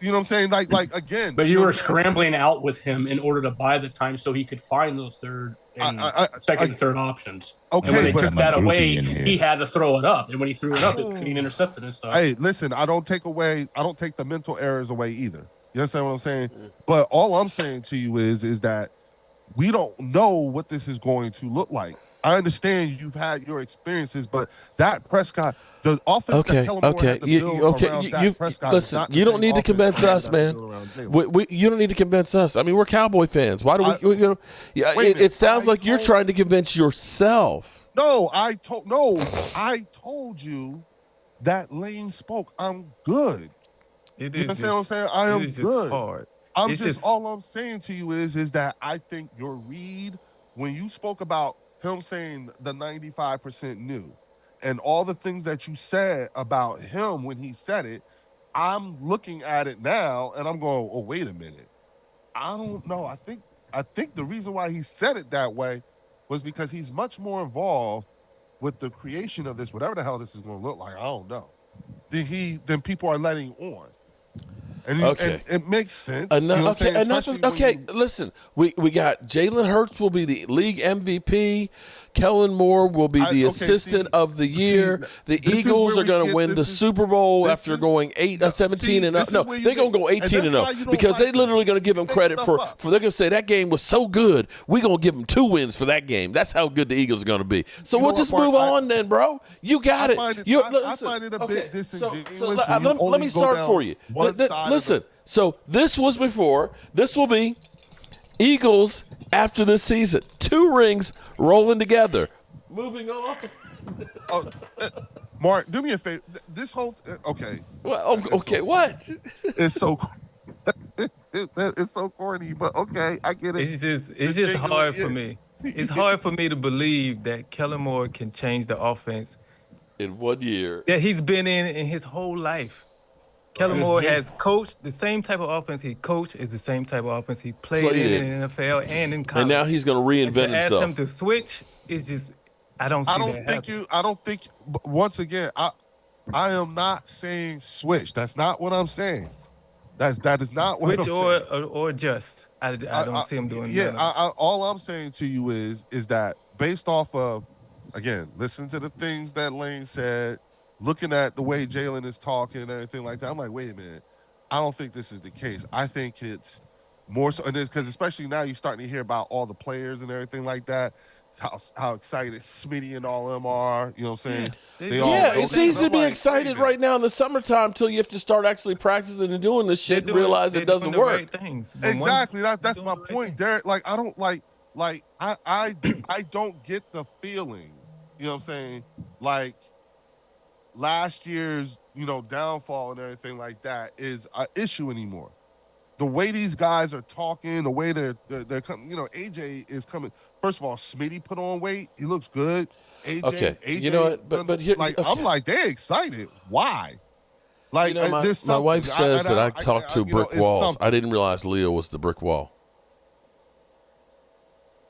You know what I'm saying? Like again. But you were scrambling out with him in order to buy the time so he could find those third and second and third options. Okay, and when they took that away, he had to throw it up. And when he threw it up, it couldn't intercept it and stuff. Hey, listen, I don't take the mental errors away either. You understand what I'm saying? But all I'm saying to you is that we don't know what this is going to look like. I understand you've had your experiences, but Dak Prescott, the offense that Kellen Moore had to build around Dak Prescott. Listen, you don't need to convince us, man. You don't need to convince us. I mean, we're Cowboy fans. Why do we? It sounds like you're trying to convince yourself. No, I told you that Lane spoke. I'm good. It you is. Understand what I'm saying? I am good. Hard. All I'm saying to you is that I think your read when you spoke about him saying the 95% new and all the things that you said about him when he said it, I'm looking at it now and I'm going, oh, wait a minute. I don't know. I think the reason why he said it that way was because he's much more involved with the creation of this, whatever the hell this is going to look like. I don't know. Than people are letting on. And, and it makes sense. Listen, we got Jalen Hurts will be the league MVP. Kellen Moore will be the assistant of the year. The Eagles are going to win the Super Bowl after going 17 and 0. No, they're going to go 18 and 0 because they're literally going to give him credit for they're going to say that game was so good. We're going to give them 2 wins for that game. That's how good the Eagles are going to be. So we'll just move on then, bro. You got it. I find it a bit disingenuous. Let me start for you. Listen, so this was before. This will be Eagles after this season. 2 rings rolling together. Moving on. Mark, do me a favor. This whole okay. Well, okay, what? It's so it's so corny, but okay, I get it. It's just hard for me. It's hard for me to believe that Kellen Moore can change the offense in 1 year that he's been in his whole life. Kellen Moore has coached the same type of offense he coached is the same type of offense he played in the NFL and in college. And now he's going to reinvent himself. Ask him to switch is just I don't think once again I am not saying switch. That's not what I'm saying. That is not what I'm saying. Switch or adjust. I don't see him doing that. All I'm saying to you is that based off of, again, listen to the things that Lane said, looking at the way Jalen is talking and everything like that, I'm like, wait a minute. I don't think this is the case. I think it's more so, and because especially now you're starting to hear about all the players and everything like that, how excited Smitty and all them are. You know what I'm saying? It's easy to be excited right now in the summertime until you have to start actually practicing and doing this shit and realize it doesn't work. Exactly. That's my point, Derek. Like, I don't I don't get the feeling, you know what I'm saying? Like, last year's, downfall and everything like that is an issue anymore. The way these guys are talking, the way they're coming, AJ is coming. First of all, Smitty put on weight. He looks good. AJ, you know what? But here, I'm like, they're excited. Why? Like, my wife says that I talked to brick walls. I didn't realize Leo was the brick wall.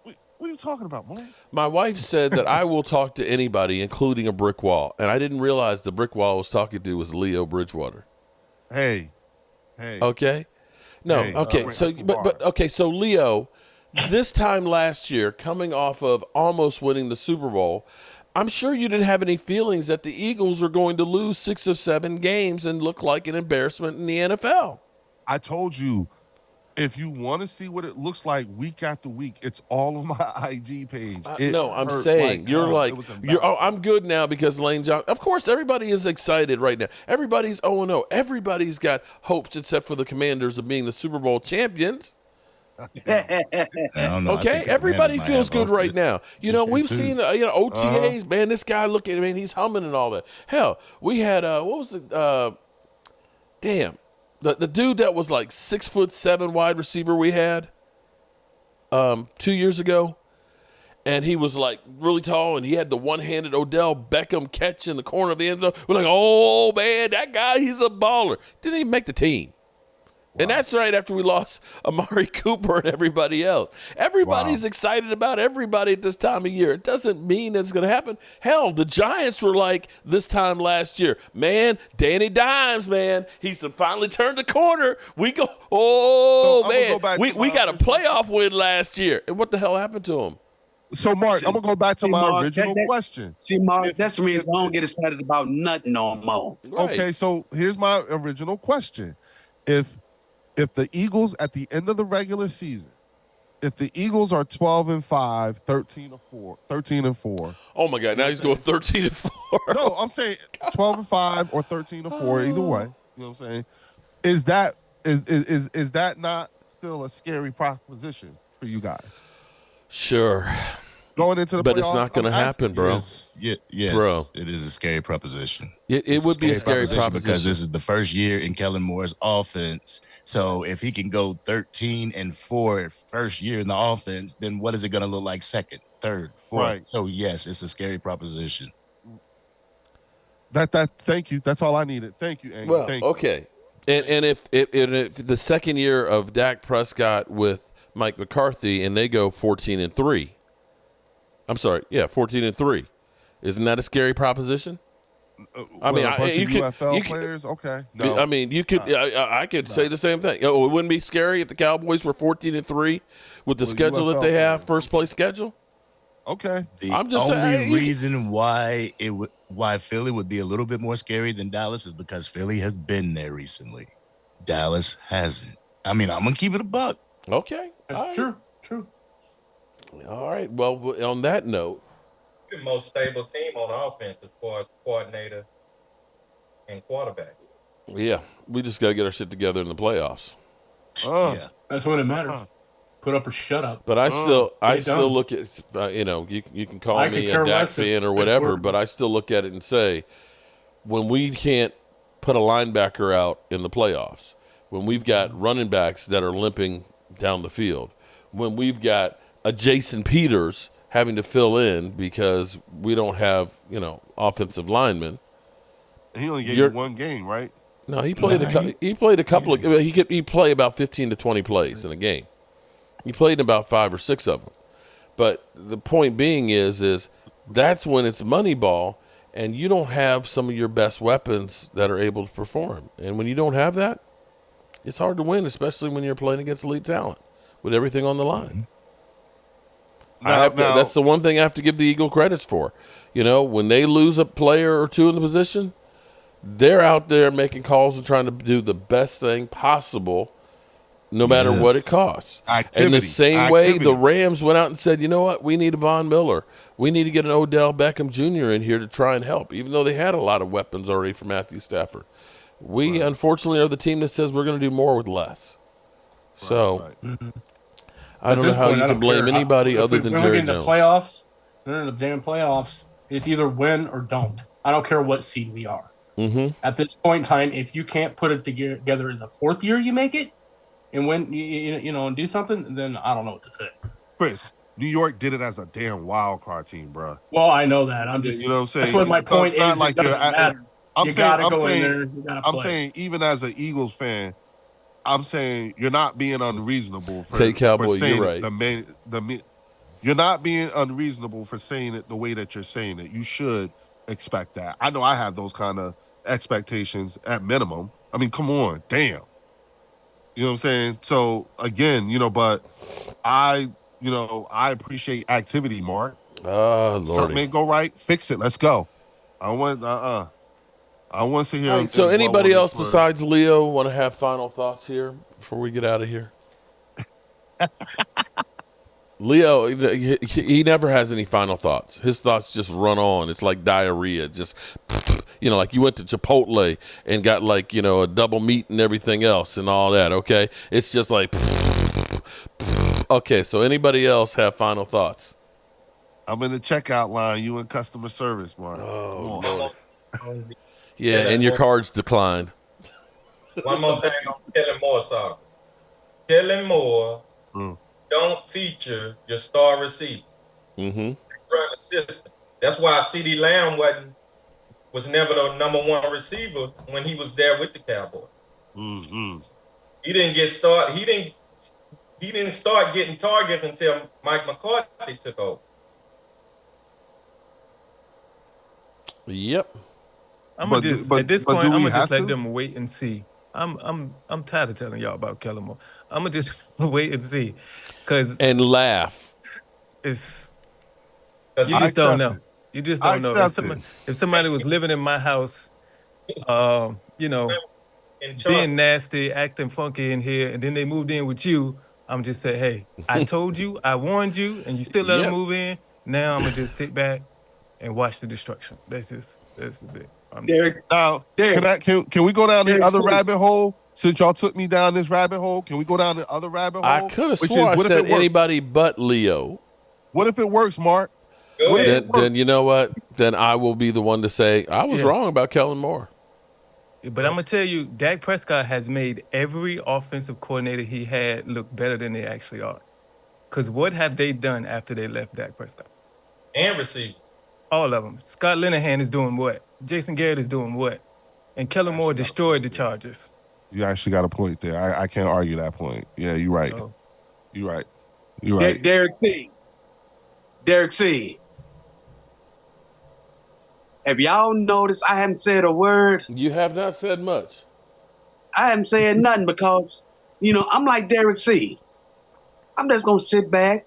What are you talking about, man? My wife said that I will talk to anybody, including a brick wall, and I didn't realize the brick wall I was talking to was Leo Bridgewater. Hey. Okay. No. Okay. So Leo, this time last year, coming off of almost winning the Super Bowl, I'm sure you didn't have any feelings that the Eagles are going to lose 6 or 7 games and look like an embarrassment in the NFL. I told you, if you want to see what it looks like week after week, it's all on my IG page. I'm saying I'm good now because Lane Johnson. Of course, everybody is excited right now. Everybody's 0-0. Everybody's got hopes except for the Commanders of being the Super Bowl champions. Okay, everybody feels good right now. We've seen OTAs. Man, this guy he's humming and all that. Hell, we had what was the the dude that was like 6'7" wide receiver we had 2 years ago, and he was like really tall, and he had the one-handed Odell Beckham catch in the corner of the end zone. We're like, oh man, that guy, he's a baller. Didn't even make the team. Wow. And that's right after we lost Amari Cooper and everybody else. Everybody's excited about everybody at this time of year. It doesn't mean that it's going to happen. Hell, the Giants were like this time last year. Man, Danny Dimes, man, he's finally turned the corner. We go, we got a playoff win last year. And what the hell happened to him? So, Mark, I'm going to go back to my original question. See, Mark, that's the reason I don't get excited about nothing no more. Right. Okay, so here's my original question. If the Eagles at the end of the regular season, if the Eagles are 12-5, 13-4. Oh my God! Now he's going 13-4. No, I'm saying 12-5 or 13-4, either way. You know what I'm saying? Is that not still a scary proposition for you guys? Sure. Going into the but playoffs, it's not going to happen, bro. Yes, bro. It is a scary proposition. It would be a scary proposition because this is the first year in Kellen Moore's offense. So if he can go 13-4 first year in the offense, then what is it going to look like second, third, fourth? Right. So yes, it's a scary proposition. Thank you. That's all I needed. Thank you, Andy. Well, okay. And if the second year of Dak Prescott with Mike McCarthy and they go 14-3. I'm sorry, 14-3. Isn't that a scary proposition? I mean, a bunch of UFL you players. Okay, no. I mean, you could. I could say the same thing. It wouldn't be scary if the Cowboys were 14-3 with the schedule that they have, first place schedule. Okay, The I'm just only saying, reason why Philly would be a little bit more scary than Dallas is because Philly has been there recently. Dallas hasn't. I mean, I'm gonna keep it a buck. Okay, that's true. True. All right. Well, on that note, the most stable team on offense as far as coordinator and quarterback. Yeah, we just got to get our shit together in the playoffs. Yeah, that's when it matters. Put up or shut up. But I still look at you can call me a Dak fan or whatever, but I still look at it and say, when we can't put a linebacker out in the playoffs, when we've got running backs that are limping down the field, when we've got a Jason Peters having to fill in because we don't have offensive linemen. And he only gave you one game, right? No, he played a couple of. He play about 15 to 20 plays in a game. He played in about 5 or 6 of them. But the point being is that's when it's money ball, and you don't have some of your best weapons that are able to perform. And when you don't have that, it's hard to win, especially when you're playing against elite talent with everything on the line. That's the one thing I have to give the Eagle credits for. When they lose a player or two in the position, they're out there making calls and trying to do the best thing possible, no matter what it costs. And the same way the Rams went out and said, you know what, we need a Von Miller. We need to get an Odell Beckham Jr. in here to try and help, even though they had a lot of weapons already for Matthew Stafford. We, unfortunately, are the team that says we're going to do more with less. So I don't know how you can blame anybody other than Jerry Jones. They're in the damn playoffs. It's either win or don't. I don't care what seed we are. At this point in time, if you can't put it together in the 4th year you make it and win, and do something, then I don't know what to say. Chris, New York did it as a damn wild card team, bro. Well, I know that. I'm just, you know what I'm saying. That's what my point is. Like it doesn't matter. You gotta go in there. You gotta play. I'm saying, even as an Eagles fan, I'm saying you're not being unreasonable for saying you're right. You're not being unreasonable for saying it the way that you're saying it. You should expect that. I know I have those kind of expectations at minimum. I mean, come on, damn. You know what I'm saying? So again, but I appreciate activity, Mark. Something ain't go right, fix it. Let's go. I want to sit here. Right, so anybody else besides Leo want to have final thoughts here before we get out of here? Leo, he never has any final thoughts. His thoughts just run on. It's like diarrhea. Just, like you went to Chipotle and got a double meat and everything else and all that, okay? It's just like, okay, so anybody else have final thoughts? I'm in the checkout line. You in customer service, Mark. Oh, Lord. Yeah, and your cards declined. One more thing on Kellen Moore saga. Kellen Moore don't feature your star receiver. Mm-hmm. Run the system. That's why CeeDee Lamb was never the number 1 receiver when he was there with the Cowboys. Mm-hmm. He didn't get started. He didn't start getting targets until Mike McCarthy took over. Yep. At this point, I'm gonna just let them wait and see. I'm tired of telling y'all about Kellen Moore. I'm gonna just wait and see, and laugh. You just don't know. You just don't know. If somebody was living in my house, being nasty, acting funky in here, and then they moved in with you, I'm just say, hey, I told you, I warned you, and you still let them move in. Now I'm gonna just sit back and watch the destruction. This is it. Derek, can we go down the other rabbit hole? Since y'all took me down this rabbit hole, can we go down the other rabbit hole? I could have sworn I said anybody but Leo. What if it works, Mark? Then you know what? Then I will be the one to say I was wrong about Kellen Moore. But I'm gonna tell you, Dak Prescott has made every offensive coordinator he had look better than they actually are. Because what have they done after they left Dak Prescott? And receiver. All of them. Scott Linehan is doing what? Jason Garrett is doing what? And Kellen Moore destroyed the Chargers. You actually got a point there. I can't argue that point. Yeah, you're right. You're right. You're right. Derek C. Have y'all noticed I haven't said a word? You have not said much. I haven't said nothing because, I'm like Derek C. I'm just going to sit back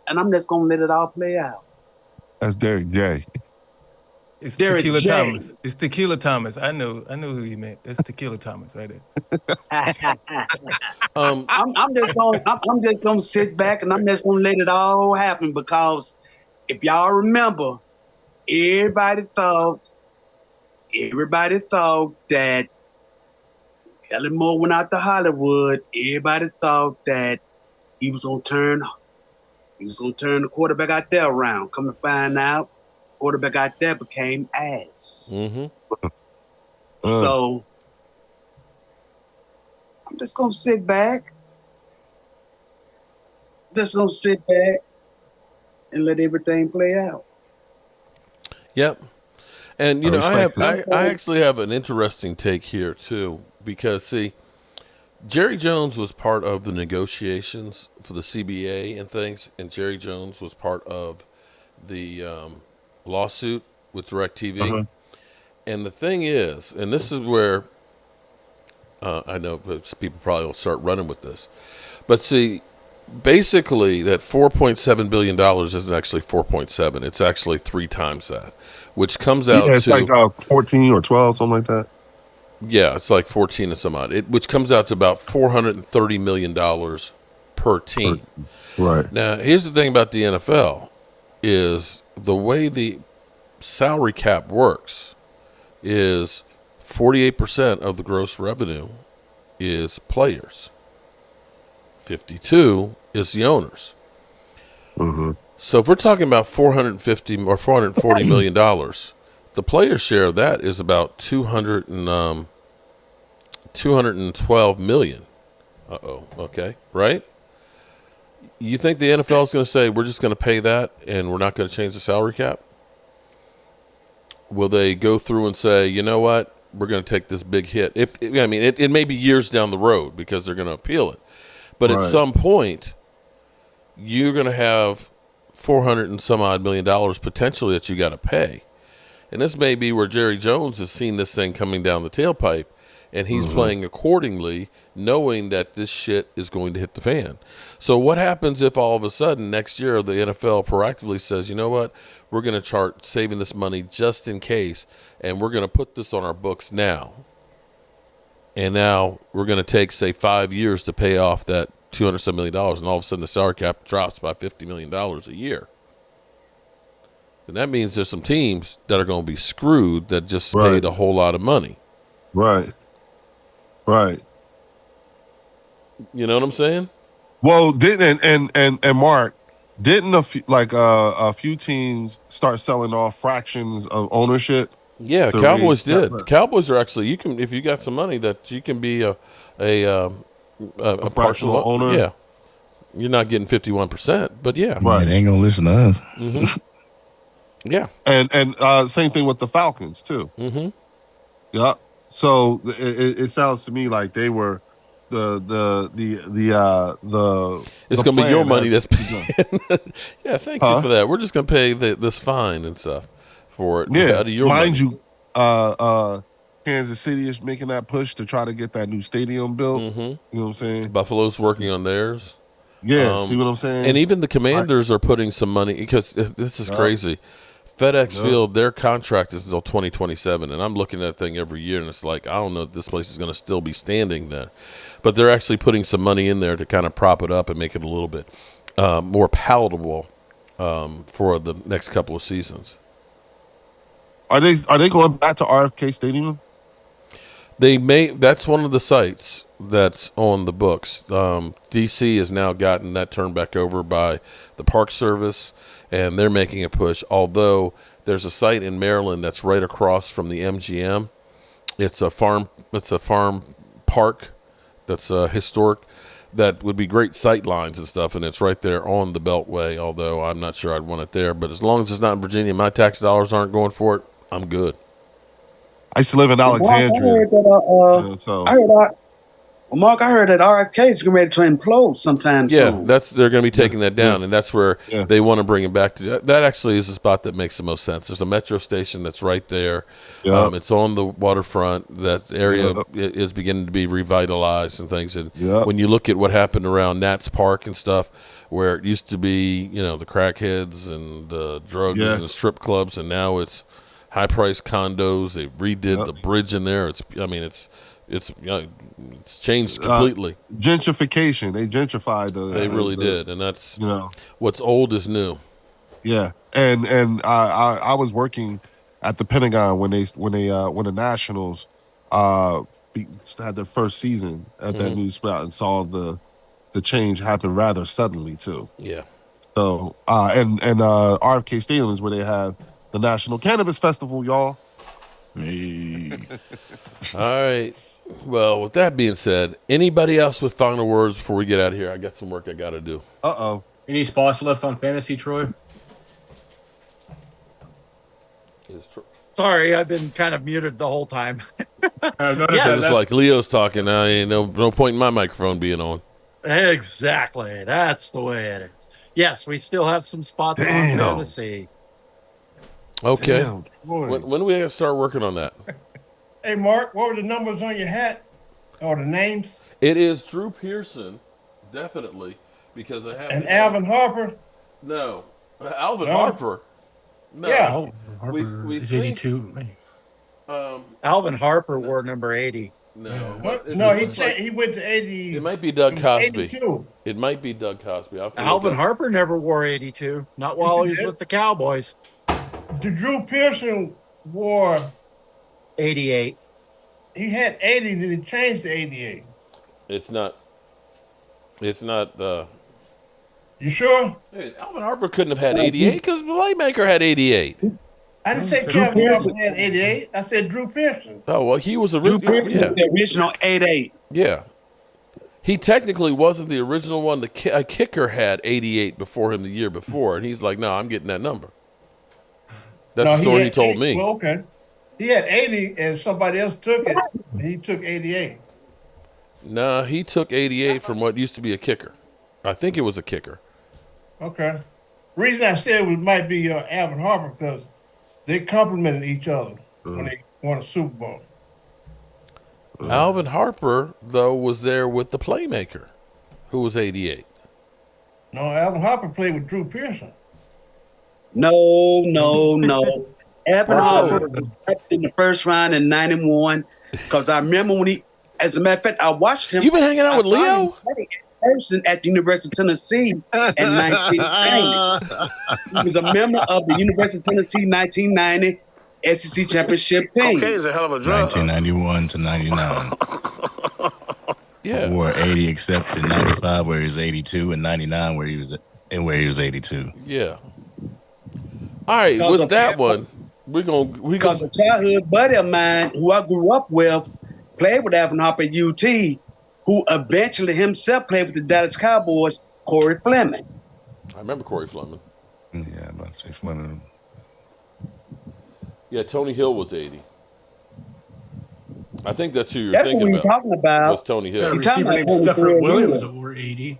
and I'm just going to let it all play out. That's Derek J. It's Derek Tequila J. Thomas. It's Tequila Thomas. I know who he meant. That's Tequila Thomas right there. I'm just gonna sit back and I'm just gonna let it all happen because if y'all remember, everybody thought that Kellen Moore went out to Hollywood. Everybody thought that he was gonna turn the quarterback out there around. Come to find out, quarterback out there became ass. Mm-hmm. So I'm just gonna sit back. And let everything play out. Yep. And I actually have an interesting take here too, because see, Jerry Jones was part of the negotiations for the CBA and things, and Jerry Jones was part of the lawsuit with DirecTV. And the thing is, and this is where I know people probably will start running with this, but see, basically that $4.7 billion isn't actually 4.7. It's actually 3 times that, which comes out it's to like 14 or 12, something like that. Yeah, it's like 14 and some odd, which comes out to about $430 million per team. Right. Now, here's the thing about the NFL is the way the salary cap works is 48% of the gross revenue is players. 52 is the owners. Mm-hmm. So if we're talking about $450 or $440 million, the player share of that is about $212 million. Okay, right? You think the NFL is going to say we're just going to pay that and we're not going to change the salary cap? Will they go through and say, you know what, we're going to take this big hit? It may be years down the road because they're going to appeal it, but at some point, you're going to have $400 and some odd million potentially that you got to pay. And this may be where Jerry Jones has seen this thing coming down the tailpipe, and he's playing accordingly, knowing that this shit is going to hit the fan. So what happens if all of a sudden next year the NFL proactively says, you know what, we're going to start saving this money just in case, and we're going to put this on our books now. And now we're going to take, say, 5 years to pay off that $200 million, and all of a sudden the salary cap drops by $50 million a year. And that means there's some teams that are going to be screwed that just paid a whole lot of money. Right. You know what I'm saying? Well, and Mark, didn't a few teams start selling off fractions of ownership? Yeah, Cowboys did. The Cowboys are actually, if you got some money, that you can be a partial owner. Yeah, you're not getting 51%, but yeah, right. They ain't gonna listen to us. Mm-hmm. Yeah, and same thing with the Falcons too. Mm-hmm. Yeah. So it sounds to me like they were the it's gonna be your money that's paying. Yeah, thank you for that. We're just gonna pay this fine and stuff for it. Yeah, out of your mind money. you, Kansas City is making that push to try to get that new stadium built. Mm-hmm. You know what I'm saying? Buffalo's working on theirs. Yeah, see what I'm saying? And even the Commanders are putting some money, because this is crazy. FedEx Field, their contract is until 2027, and I'm looking at that thing every year, and it's like, I don't know if this place is going to still be standing there. But they're actually putting some money in there to kind of prop it up and make it a little bit more palatable for the next couple of seasons. Are they going back to RFK Stadium? That's one of the sites that's on the books. DC has now gotten that turned back over by the Park Service, and they're making a push. Although there's a site in Maryland that's right across from the MGM. It's a farm park that's historic. That would be great sight lines and stuff, and it's right there on the Beltway. Although I'm not sure I'd want it there, but as long as it's not in Virginia, my tax dollars aren't going for it, I'm good. I used to live in Alexandria. I heard Well, Mark, I heard that RFK is getting ready to implode sometime soon. Yeah, they're going to be taking that down, and that's where they want to bring it back to. That actually is the spot that makes the most sense. There's a metro station that's right there. Yep. It's on the waterfront. That area is beginning to be revitalized and things. And when you look at what happened around Nats Park and stuff, where it used to be, the crackheads and the drugs and the strip clubs, and now it's high-priced condos. They redid the bridge in there. It's changed completely. Gentrification. They gentrified They really did, and that's what's old is new. Yeah, and I was working at the Pentagon when the Nationals had their first season at that new spot and saw the change happen rather suddenly too. Yeah. So and RFK Stadium is where they have the National Cannabis Festival, y'all. Hey. All right. Well, with that being said, anybody else with final words before we get out of here? I got some work I got to do. Any spots left on fantasy, Troy? Sorry, I've been kind of muted the whole time. Yes. It's like Leo's talking now. Ain't no point in my microphone being on. Exactly. That's the way it is. Yes, we still have some spots on fantasy. Okay. Damn, when do we have to start working on that? Hey, Mark, what were the numbers on your hat or the names? It is Drew Pearson, definitely, because I have. And Alvin Harper? No. Alvin Harper? No. Yeah. Alvin Harper is 82. Alvin Harper wore number 80. No. No, he went to 80. It might be Doug Cosby. 82. It might be Doug Cosby. Alvin Harper never wore 82. Not while he was with the Cowboys. Drew Pearson wore 88. He had 80, then he changed to 88. It's not. You sure? Hey, Alvin Harper couldn't have had 88 because the Playmaker had 88. I didn't say Calvin Harper had 88. I said Drew Pearson. Oh, well, he was Drew Pearson was the original 88. Yeah. He technically wasn't the original one. A kicker had 88 before him the year before, and he's like, no, I'm getting that number. That's the story he told 80, me. Well, okay. He had 80 and somebody else took it. He took 88. Nah, he took 88 from what used to be a kicker. I think it was a kicker. Okay. Reason I said it might be Alvin Harper because they complimented each other when they won a Super Bowl. Alvin Harper, though, was there with the Playmaker, who was 88. No, Alvin Harper played with Drew Pearson. No. Alvin Harper was in the first round in 91 because I remember when he, as a matter of fact, I watched him. You been hanging out with Leo? Person at the University of Tennessee in 1990. He was a member of the University of Tennessee 1990 SEC championship team. Cocaine is a hell of a drug. 1991 to 99. Yeah. Wore 80 except in 95 where he was 82 and 99 where he was 82. Yeah. All right, with that one, because a childhood buddy of mine who I grew up with played with Alvin Harper at UT, who eventually himself played with the Dallas Cowboys, Corey Fleming. I remember Corey Fleming. Yeah, I'm about to say Fleming. Yeah, Tony Hill was 80. I think that's who you're That's thinking what we're talking about. Was Tony Hill. Yeah, a receiver named Stephen Williams wore 80.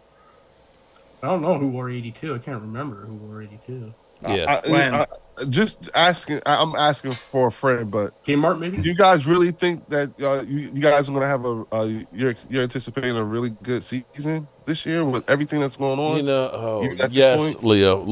I don't know who wore 82. I can't remember who wore 82. Yeah. Just asking. I'm asking for a friend, but Kmart maybe. Do you guys really think that you guys are going to have you're anticipating a really good season this year with everything that's going on? Yes, Leo.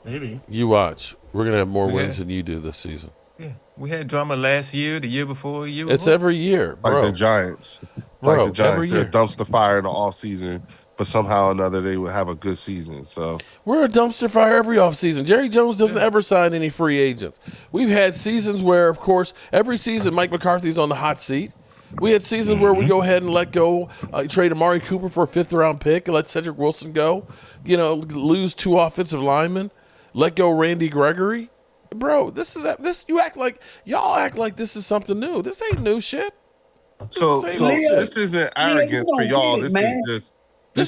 Maybe. You watch. We're gonna have more wins than you do this season. Yeah, we had drama last year, the year before, It's every year, bro. Like the Giants. Bro, like the Giants, every they're year. a dumpster fire in the off season, but somehow or another they would have a good season. So We're a dumpster fire every offseason. Jerry Jones doesn't ever sign any free agents. We've had seasons where, of course, every season Mike McCarthy's on the hot seat. We had seasons where we go ahead and let go, trade Amari Cooper for a 5th-round pick, and let Cedric Wilson go. Lose 2 offensive linemen, let go Randy Gregory. Bro, y'all act like this is something new. This ain't new shit. This isn't arrogance for y'all. This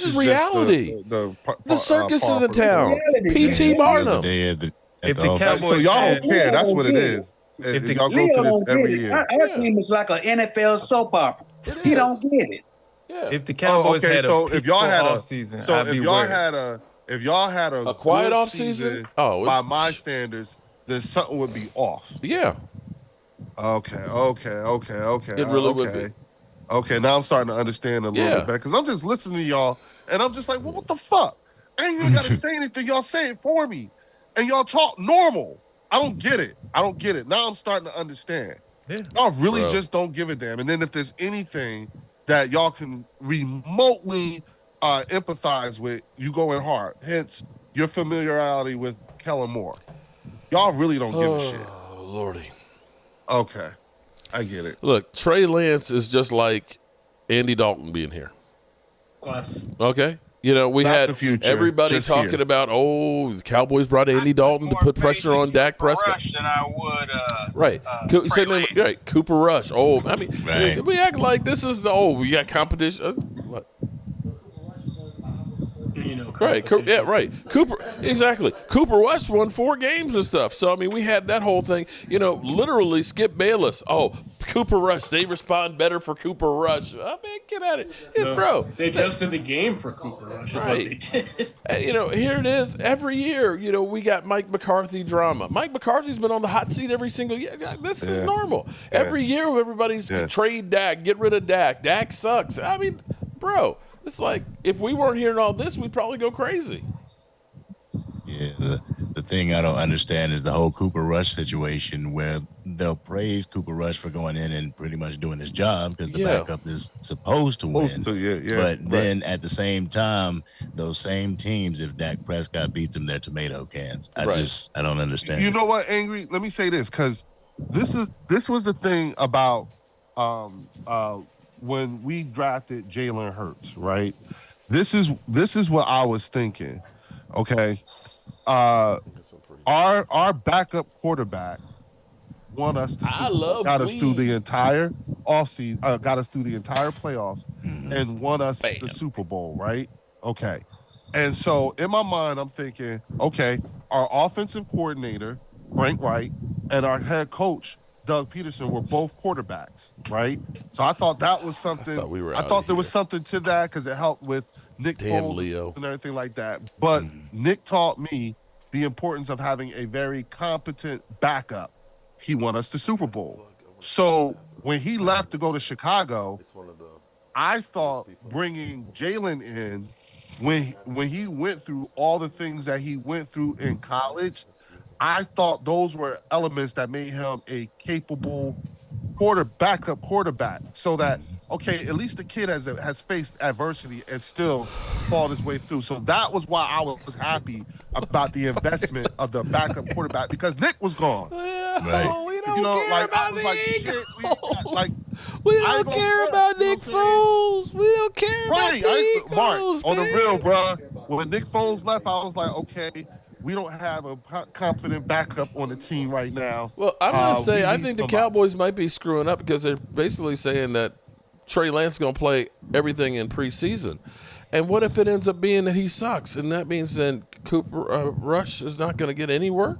is reality. The circus is in town. P.T. Barnum. If the Cowboys so y'all don't care. That's what it is. If y'all go through this every year. Our team is like an NFL soap opera. He don't get it. Yeah. If the Cowboys okay, had a so if y'all peaceful had a offseason, so I'd if be y'all worried. had a quiet good off season season, by my standards, then something would be off. Yeah. Okay. It really would be. Okay, now I'm starting to understand a little bit better because I'm just listening to y'all and I'm just like, well, what the fuck? I ain't even got to say anything. Y'all say it for me, and y'all talk normal. I don't get it. Now I'm starting to understand. Yeah. Y'all really just don't give a damn. And then if there's anything that y'all can remotely empathize with, you go in hard. Hence your familiarity with Kellen Moore. Y'all really don't give a shit. Oh, Lordy. Okay. I get it. Look, Trey Lance is just like Andy Dalton being here. Class. Okay? You know, we Not had the future, everybody just talking here. about, the Cowboys brought Andy Dalton to put pressure on Dak Prescott. Rush than I would. Right. Cooper Rush. Oh, I mean, we act like this is we got competition. What? You know, Right. Right. Cooper Rush won 4 games and stuff. So, I mean, we had that whole thing. You know, literally Skip Bayless. Oh, Cooper Rush. They respond better for Cooper Rush. I mean, get at it. Bro. They adjusted the game for Cooper Rush is what they did. You know, here it is. Every year, you know, we got Mike McCarthy drama. Mike McCarthy's been on the hot seat every single year. This is normal. Yeah. Every year, everybody's trade Dak, get rid of Dak. Dak sucks. I mean, bro, it's like if we weren't hearing all this, we'd probably go crazy. Yeah, the thing I don't understand is the whole Cooper Rush situation where they'll praise Cooper Rush for going in and pretty much doing his job because the backup is supposed to win. But then at the same time, those same teams, if Dak Prescott beats them, they're tomato cans. I don't understand. You know what, Angry? Let me say this because this was the thing about when we drafted Jalen Hurts, right? This is what I was thinking. Okay. Our backup quarterback got us through the entire offseason, got us through the entire playoffs, and won us the Super Bowl, right? Okay. And so in my mind, I'm thinking, okay, our offensive coordinator, Frank Wright, and our head coach, Doug Peterson, were both quarterbacks, right? So I thought that was something. I thought there was something to that because it helped with Nick Foles and everything like that. But Nick taught me the importance of having a very competent backup. He won us the Super Bowl. So when he left to go to Chicago, I thought bringing Jalen in, when he went through all the things that he went through in college, I thought those were elements that made him a capable backup quarterback. So that, okay, at least the kid has faced adversity and still fought his way through. So that was why I was happy about the investment of the backup quarterback because Nick was gone. We don't care about we don't care about Nick Foles. We don't care about the Eagles, Mark, on the real, bro. When Nick Foles left, I was like, okay, we don't have a competent backup on the team right now. Well, I'm going to say I think the Cowboys might be screwing up because they're basically saying that Trey Lance is going to play everything in preseason. And what if it ends up being that he sucks? And that means then Cooper Rush is not going to get any work?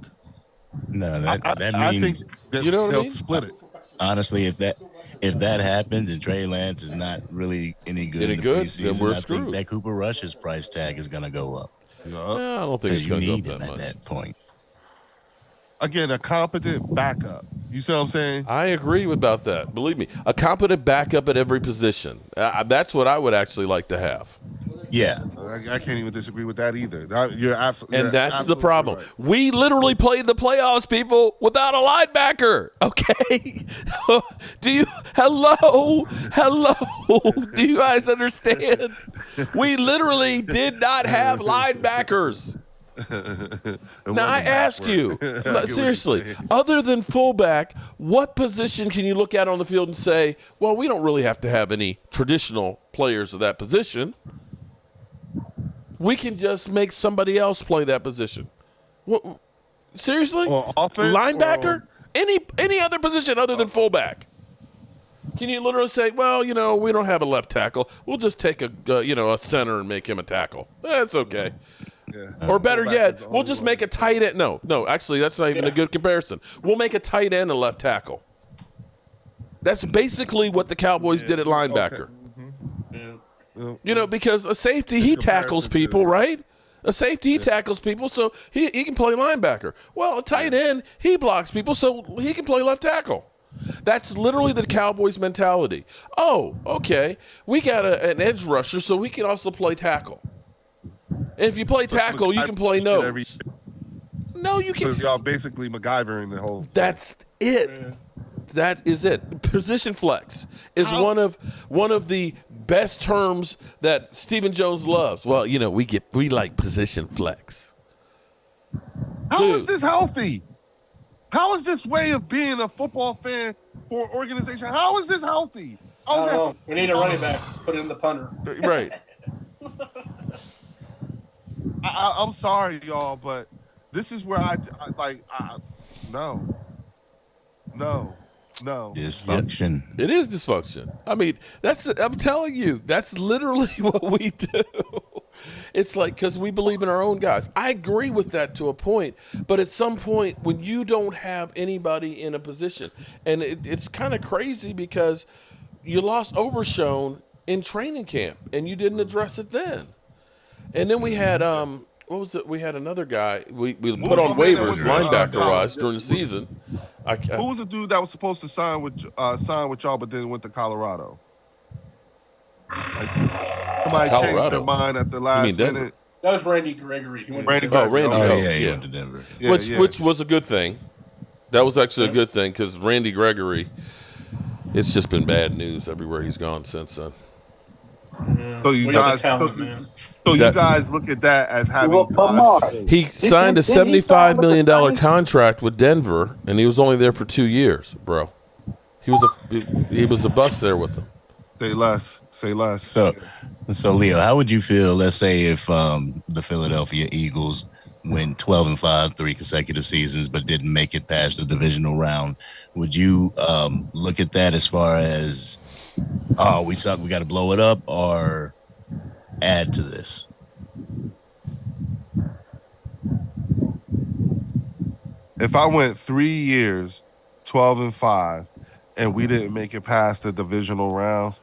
No, that means you know what I mean? Split it. Honestly, if that happens and Trey Lance is not really any good in the preseason, then we're I screwed. think that Cooper Rush's price tag is going to go up. No, I don't think it's going to go up that much. At that point. Again, a competent backup. You see what I'm saying? I agree about that. Believe me, a competent backup at every position. That's what I would actually like to have. Yeah. I can't even disagree with that either. You're absolutely And that's the problem. Right. We literally played the playoffs, people, without a linebacker. Okay? Hello? Do you guys understand? We literally did not have linebackers. Now, I ask you, seriously, other than fullback, what position can you look at on the field and say, well, we don't really have to have any traditional players of that position. We can just make somebody else play that position. What, seriously? Linebacker? Any other position other than fullback? Can you literally say, well, you know, we don't have a left tackle. We'll just take a center and make him a tackle. That's okay. Yeah. Or better yet, we'll just make a tight end. No, actually, that's not even a good comparison. We'll make a tight end a left tackle. That's basically what the Cowboys did at linebacker. You know, because a safety, he tackles people, right? A safety, he tackles people, so he can play linebacker. Well, a tight end, he blocks people, so he can play left tackle. That's literally the Cowboys mentality. Oh, okay, we got an edge rusher, so we can also play tackle. And if you play tackle, you can play nose. No, you can't. So y'all basically MacGyvering the whole thing. That's it. That is it. Position flex is one of the best terms that Stephen Jones loves. Well, you know, we like position flex. How is this healthy? How is this way of being a football fan for an organization? How is this healthy? We need a running back. Let's put it in the punter. Right. I'm sorry, y'all, but this is where no. Dysfunction. It is dysfunction. I mean, I'm telling you, that's literally what we do. It's like, because we believe in our own guys. I agree with that to a point, but at some point when you don't have anybody in a position, and it's kind of crazy because you lost Overshone in training camp and you didn't address it then. And then we had what was it? We had another guy we put on waivers, linebacker-wise, during the season. Who was the dude that was supposed to sign with y'all, but then went to Colorado? Somebody changed their mind at the last minute. That was Randy Gregory. He went Randy. to Denver. He went to Denver. Which was a good thing. That was actually a good thing because Randy Gregory. It's just been bad news everywhere he's gone since then. So you guys look at that as having. He signed a $75 million contract with Denver, and he was only there for 2 years, bro. He was a bust there with them. Say less. So Leo, how would you feel? Let's say if the Philadelphia Eagles went 12-5 3 consecutive seasons, but didn't make it past the divisional round. Would you look at that as far as, oh, we suck, we got to blow it up, or add to this? If I went 3 years, 12-5, and we didn't make it past the divisional round,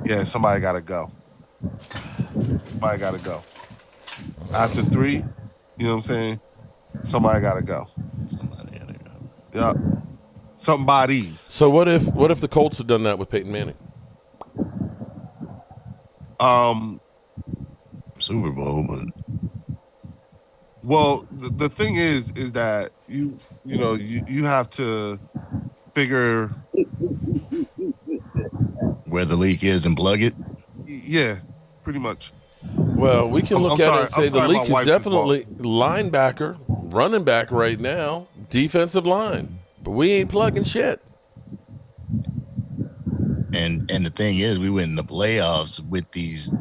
yeah, somebody got to go. Somebody got to go. After 3, you know what I'm saying? Somebody got to go. Somebody got to go. Yeah. Somebody's. So what if the Colts had done that with Peyton Manning? Super Bowl, but well, the thing is that you have to figure where the leak is and plug it. Yeah, pretty much. Well, we can look at it and say the leak is definitely linebacker, running back right now, defensive line, but we ain't plugging shit. And the thing is, we went in the playoffs with these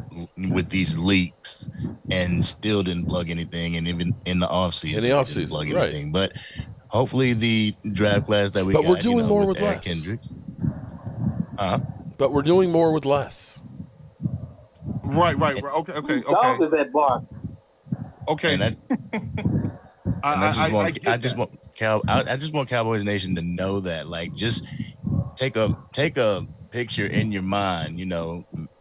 leaks and still didn't plug anything, and even in the offseason, didn't plug anything. But hopefully, the draft class that we got, we're doing more with Eric less. Kendricks. But we're doing more with less. Right. Okay. Dog is that bar. Okay. I just want Cowboys Nation to know that, like, just take a picture in your mind,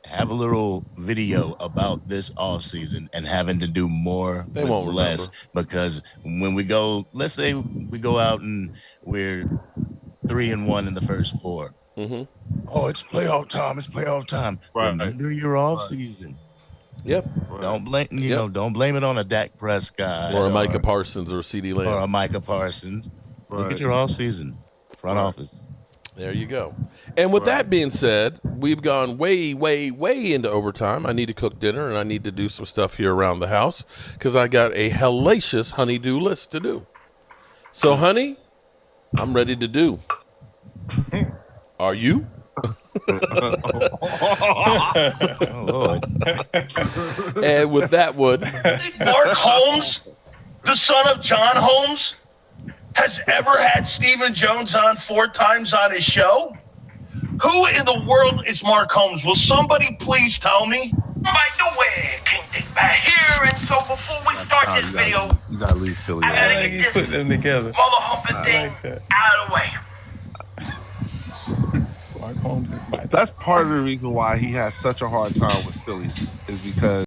have a little video about this off season and having to do more with less, because when we go, let's say we go out and we're 3-1 in the first 4. Mm-hmm. Oh, it's playoff time. Right. Remember your off season. Yep. Don't blame don't blame it on a Dak Prescott or a Micah Parsons or CD Lamb or a Micah Parsons. Right. Look at your off season front office. There you go. And with that being said, we've gone way, way, way into overtime. I need to cook dinner and I need to do some stuff here around the house because I got a hellacious honey-do list to do. So, honey, I'm ready to do. Are you? Oh, Lord. And with that one, Mark Holmes, the son of John Holmes, has ever had Stephen Jones on 4 times on his show? Who in the world is Mark Holmes? Will somebody please tell me? By the way, King Dick back here, and so before we start this video, you gotta leave Philly. I gotta get this put them together. mother humping thing out of the way. Mark Holmes is my. That's part of the reason why he has such a hard time with Philly is because